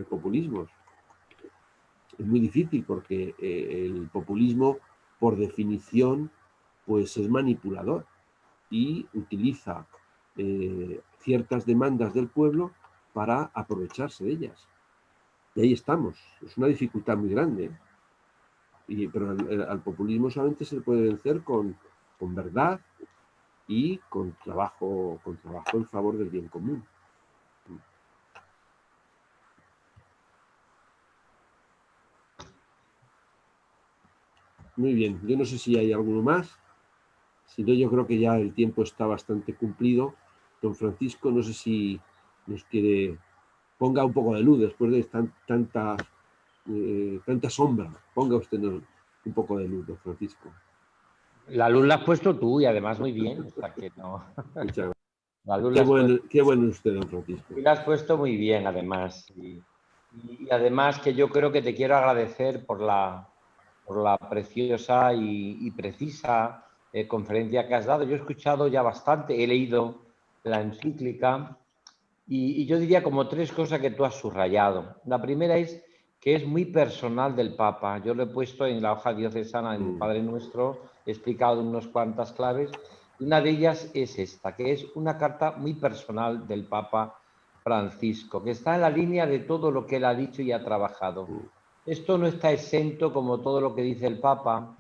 populismos. Es muy difícil porque el populismo, por definición, pues es manipulador y utiliza ciertas demandas del pueblo para aprovecharse de ellas. Y ahí estamos. Es una dificultad muy grande. Pero al populismo solamente se le puede vencer con verdad y con trabajo en favor del bien común. Muy bien, yo no sé si hay alguno más. Si no, yo creo que ya el tiempo está bastante cumplido. Don Francisco, no sé si nos quiere... Ponga un poco de luz después de tanta sombra. Ponga usted un poco de luz, don Francisco. La luz la has puesto tú y además muy bien. O sea que no. Muchas gracias. Qué bueno usted, don Francisco. Y la has puesto muy bien, además. Y además que yo creo que te quiero agradecer por la preciosa y precisa conferencia que has dado. Yo he escuchado ya bastante, he leído la encíclica y yo diría como 3 cosas que tú has subrayado. La primera es que es muy personal del Papa. Yo lo he puesto en la hoja diocesana, en el Padre Nuestro, he explicado unas cuantas claves. Una de ellas es esta, que es una carta muy personal del Papa Francisco, que está en la línea de todo lo que él ha dicho y ha trabajado. Esto no está exento, como todo lo que dice el Papa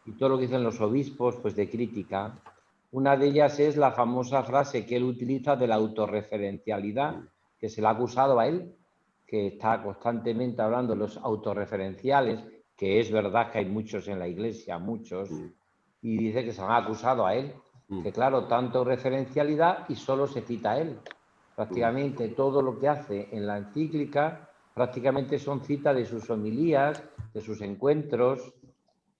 y todo lo que dicen los obispos, pues de crítica. Una de ellas es la famosa frase que él utiliza de la autorreferencialidad, que se le ha acusado a él, que está constantemente hablando de los autorreferenciales, que es verdad que hay muchos en la Iglesia, muchos, y dice que se han acusado a él, que claro, tanto referencialidad y solo se cita a él. Prácticamente todo lo que hace en la encíclica prácticamente son citas de sus homilías, de sus encuentros.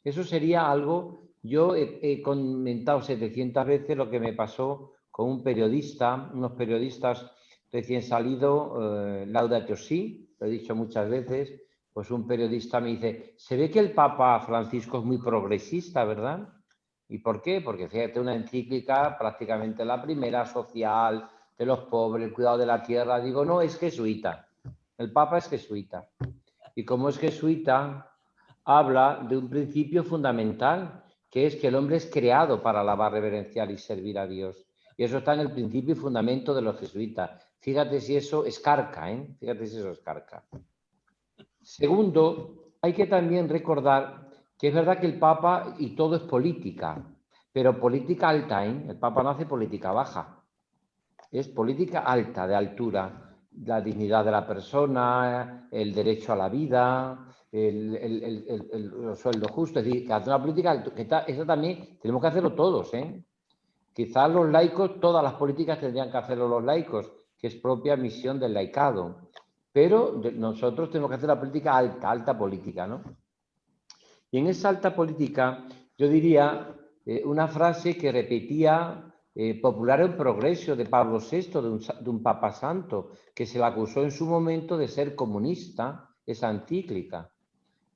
Eso sería algo... Yo he comentado 700 veces lo que me pasó con un periodista, unos periodistas recién salido, Laudato Si, lo he dicho muchas veces, pues un periodista me dice, se ve que el Papa Francisco es muy progresista, ¿verdad? ¿Y por qué? Porque fíjate, una encíclica, prácticamente la primera, social, de los pobres, el cuidado de la tierra. Digo, no, es jesuita. El Papa es jesuita. Y como es jesuita, habla de un principio fundamental, que es que el hombre es creado para alabar, reverenciar y servir a Dios. Y eso está en el principio y fundamento de los jesuitas. Fíjate si eso es carca, ¿eh? Fíjate si eso es carca. Segundo, hay que también recordar que es verdad que el Papa, y todo es política, pero política alta, ¿eh? El Papa no hace política baja. Es política alta, de altura. La dignidad de la persona, el derecho a la vida, el sueldo justo. Es decir, que hace una política que eso también tenemos que hacerlo todos, ¿eh? Quizás los laicos, todas las políticas tendrían que hacerlo los laicos, que es propia misión del laicado. Pero nosotros tenemos que hacer la política alta, alta política, ¿no? Y en esa alta política, yo diría una frase que repetía Popular en Progreso de Pablo VI, de un Papa Santo, que se le acusó en su momento de ser comunista, esa encíclica.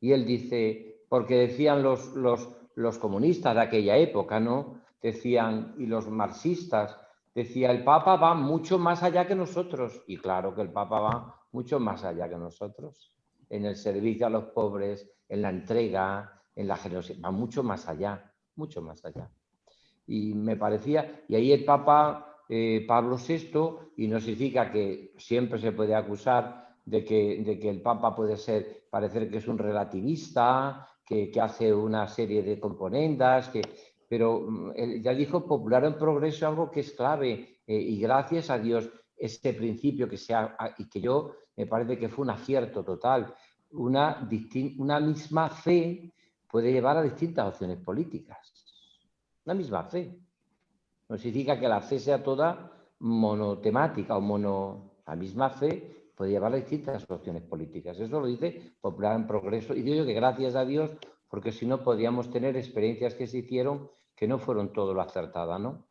Y él dice, porque decían los comunistas de aquella época, ¿no? Decían, y los marxistas, decía, el Papa va mucho más allá que nosotros. Y claro que el Papa va mucho más allá que nosotros. En el servicio a los pobres, en la entrega, en la generosidad, va mucho más allá, mucho más allá. Y me parecía, y ahí el Papa Pablo VI, y no significa que siempre se puede acusar de que el Papa puede parecer que es un relativista, que hace una serie de componendas, pero él ya dijo Popular en Progreso, algo que es clave, y gracias a Dios este principio y que yo me parece que fue un acierto total. Una misma fe puede llevar a distintas opciones políticas. Una misma fe. No significa que la fe sea toda monotemática la misma fe puede llevar a distintas opciones políticas. Eso lo dice Popular en Progreso. Y digo yo que gracias a Dios, porque si no podríamos tener experiencias que se hicieron que no fueron todo lo acertadas, ¿no?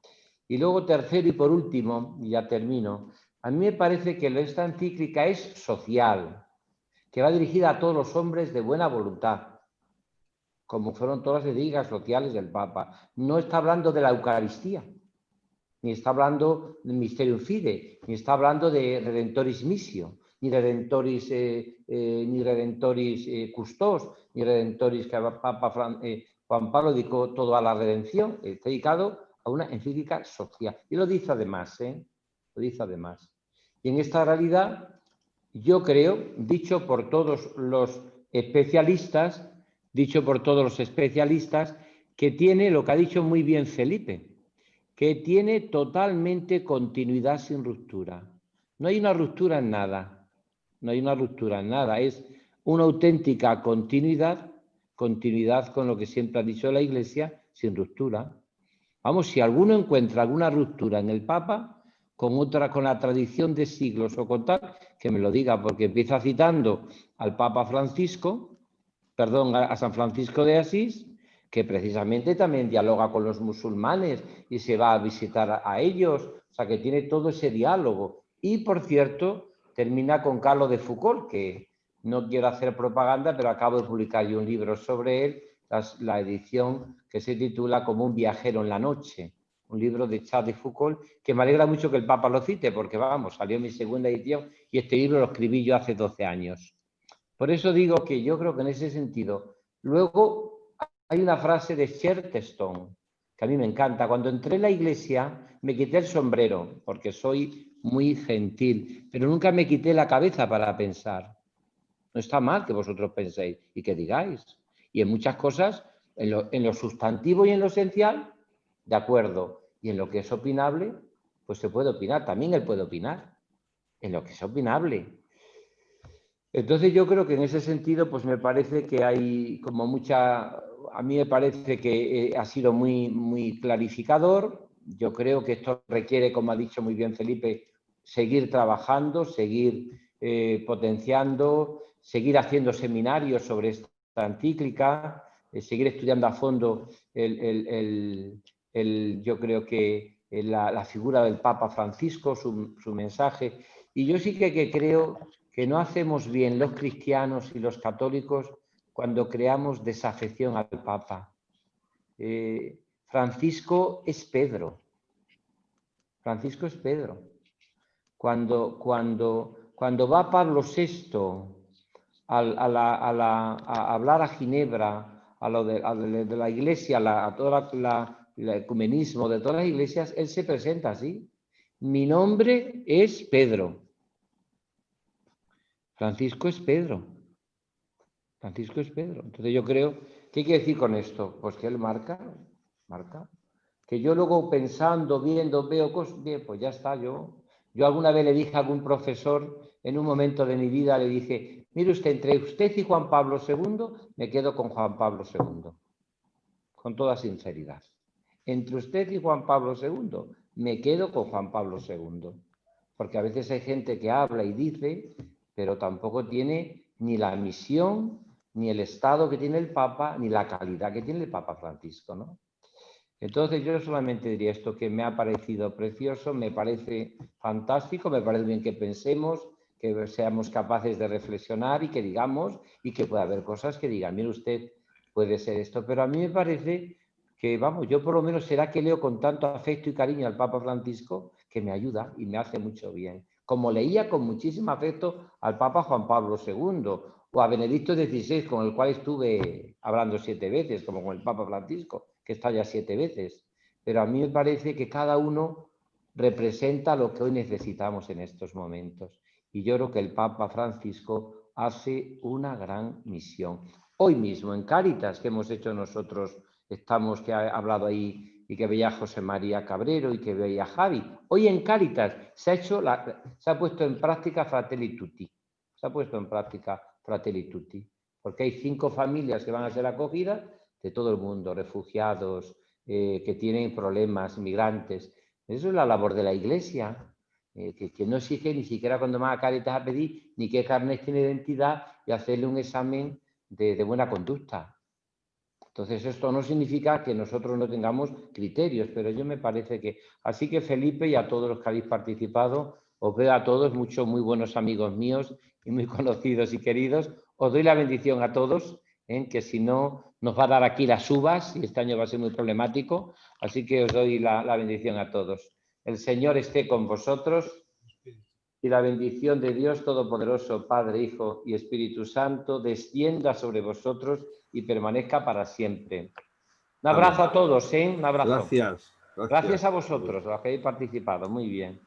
Y luego, tercero y por último, y ya termino, a mí me parece que esta encíclica es social, que va dirigida a todos los hombres de buena voluntad, como fueron todas las encíclicas sociales del Papa. No está hablando de la Eucaristía. ni está hablando del Mysterium Fidei, ni está hablando de Redentoris Missio, ni Redentoris Custos, ni Redentoris que Papa Juan Pablo dedicó todo a la redención, está dedicado a una encíclica social. Y lo dice además, lo dice además. Y en esta realidad, yo creo, dicho por todos los especialistas, que tiene lo que ha dicho muy bien Felipe, que tiene totalmente continuidad sin ruptura. No hay una ruptura en nada, no hay una ruptura en nada, es una auténtica continuidad con lo que siempre ha dicho la Iglesia, sin ruptura. Vamos, si alguno encuentra alguna ruptura en el Papa, con la tradición de siglos o con tal, que me lo diga, porque empieza citando al Papa Francisco, perdón, a San Francisco de Asís, que precisamente también dialoga con los musulmanes y se va a visitar a ellos, o sea que tiene todo ese diálogo. Y, por cierto, termina con Carlos de Foucault, que no quiero hacer propaganda, pero acabo de publicar yo un libro sobre él, la edición que se titula Como un viajero en la noche, un libro de Charles de Foucault, que me alegra mucho que el Papa lo cite, porque vamos, salió mi segunda edición y este libro lo escribí yo hace 12 años. Por eso digo que yo creo que en ese sentido. Luego hay una frase de Chesterton que a mí me encanta. Cuando entré en la iglesia me quité el sombrero porque soy muy gentil, pero nunca me quité la cabeza para pensar. No está mal que vosotros penséis y que digáis. Y en muchas cosas, en lo sustantivo y en lo esencial, de acuerdo. Y en lo que es opinable, pues se puede opinar. También él puede opinar en lo que es opinable. Entonces yo creo que en ese sentido pues me parece que hay como a mí me parece que ha sido muy clarificador. Yo creo que esto requiere, como ha dicho muy bien Felipe, seguir trabajando, seguir potenciando, seguir haciendo seminarios sobre esta encíclica, seguir estudiando a fondo yo creo que la figura del Papa Francisco, su mensaje. Y yo sí que creo que no hacemos bien los cristianos y los católicos cuando creamos desafección al Papa. Francisco es Pedro. Francisco es Pedro. Cuando va Pablo VI a hablar a Ginebra, a lo de la Iglesia, a todo el ecumenismo de todas las iglesias, él se presenta así. Mi nombre es Pedro. Francisco es Pedro. Francisco es Pedro. Entonces yo creo, ¿qué quiere decir con esto? Pues que él marca. Que yo luego pensando, viendo, veo cosas, bien, pues ya está, yo alguna vez le dije a algún profesor, en un momento de mi vida le dije, mire usted, entre usted y Juan Pablo II, me quedo con Juan Pablo II. Con toda sinceridad. Entre usted y Juan Pablo II, me quedo con Juan Pablo II. Porque a veces hay gente que habla y dice, pero tampoco tiene ni la misión, ni el estado que tiene el Papa, ni la calidad que tiene el Papa Francisco, ¿no? Entonces yo solamente diría esto, que me ha parecido precioso, me parece fantástico, me parece bien que pensemos, que seamos capaces de reflexionar y que digamos, y que pueda haber cosas que digan, mire usted, puede ser esto, pero a mí me parece que, vamos, yo por lo menos será que leo con tanto afecto y cariño al Papa Francisco que me ayuda y me hace mucho bien. Como leía con muchísimo afecto al Papa Juan Pablo II o a Benedicto XVI, con el cual estuve hablando 7 veces, como con el Papa Francisco, que está ya 7 veces. Pero a mí me parece que cada uno representa lo que hoy necesitamos en estos momentos. Y yo creo que el Papa Francisco hace una gran misión. Hoy mismo en Cáritas, que hemos hecho nosotros, que ha hablado ahí y que veía José María Cabrero y que veía Javi. Hoy en Cáritas se ha puesto en práctica Fratelli Tutti. Se ha puesto en práctica Fratelli Tutti. Porque hay 5 familias que van a ser acogidas de todo el mundo, refugiados, que tienen problemas, migrantes. Eso es la labor de la Iglesia, que no exige ni siquiera cuando van a Cáritas a pedir ni qué carnet tiene identidad y hacerle un examen de buena conducta. Entonces, esto no significa que nosotros no tengamos criterios, pero yo me parece que... Así que, Felipe, y a todos los que habéis participado, os veo a todos, muchos muy buenos amigos míos y muy conocidos y queridos. Os doy la bendición a todos, que si no, nos va a dar aquí las uvas y este año va a ser muy problemático. Así que os doy la bendición a todos. El Señor esté con vosotros y la bendición de Dios Todopoderoso, Padre, Hijo y Espíritu Santo, descienda sobre vosotros y permanezca para siempre. Un abrazo a todos, ¿eh? Un abrazo. Gracias. Gracias a vosotros, los que habéis participado. Muy bien.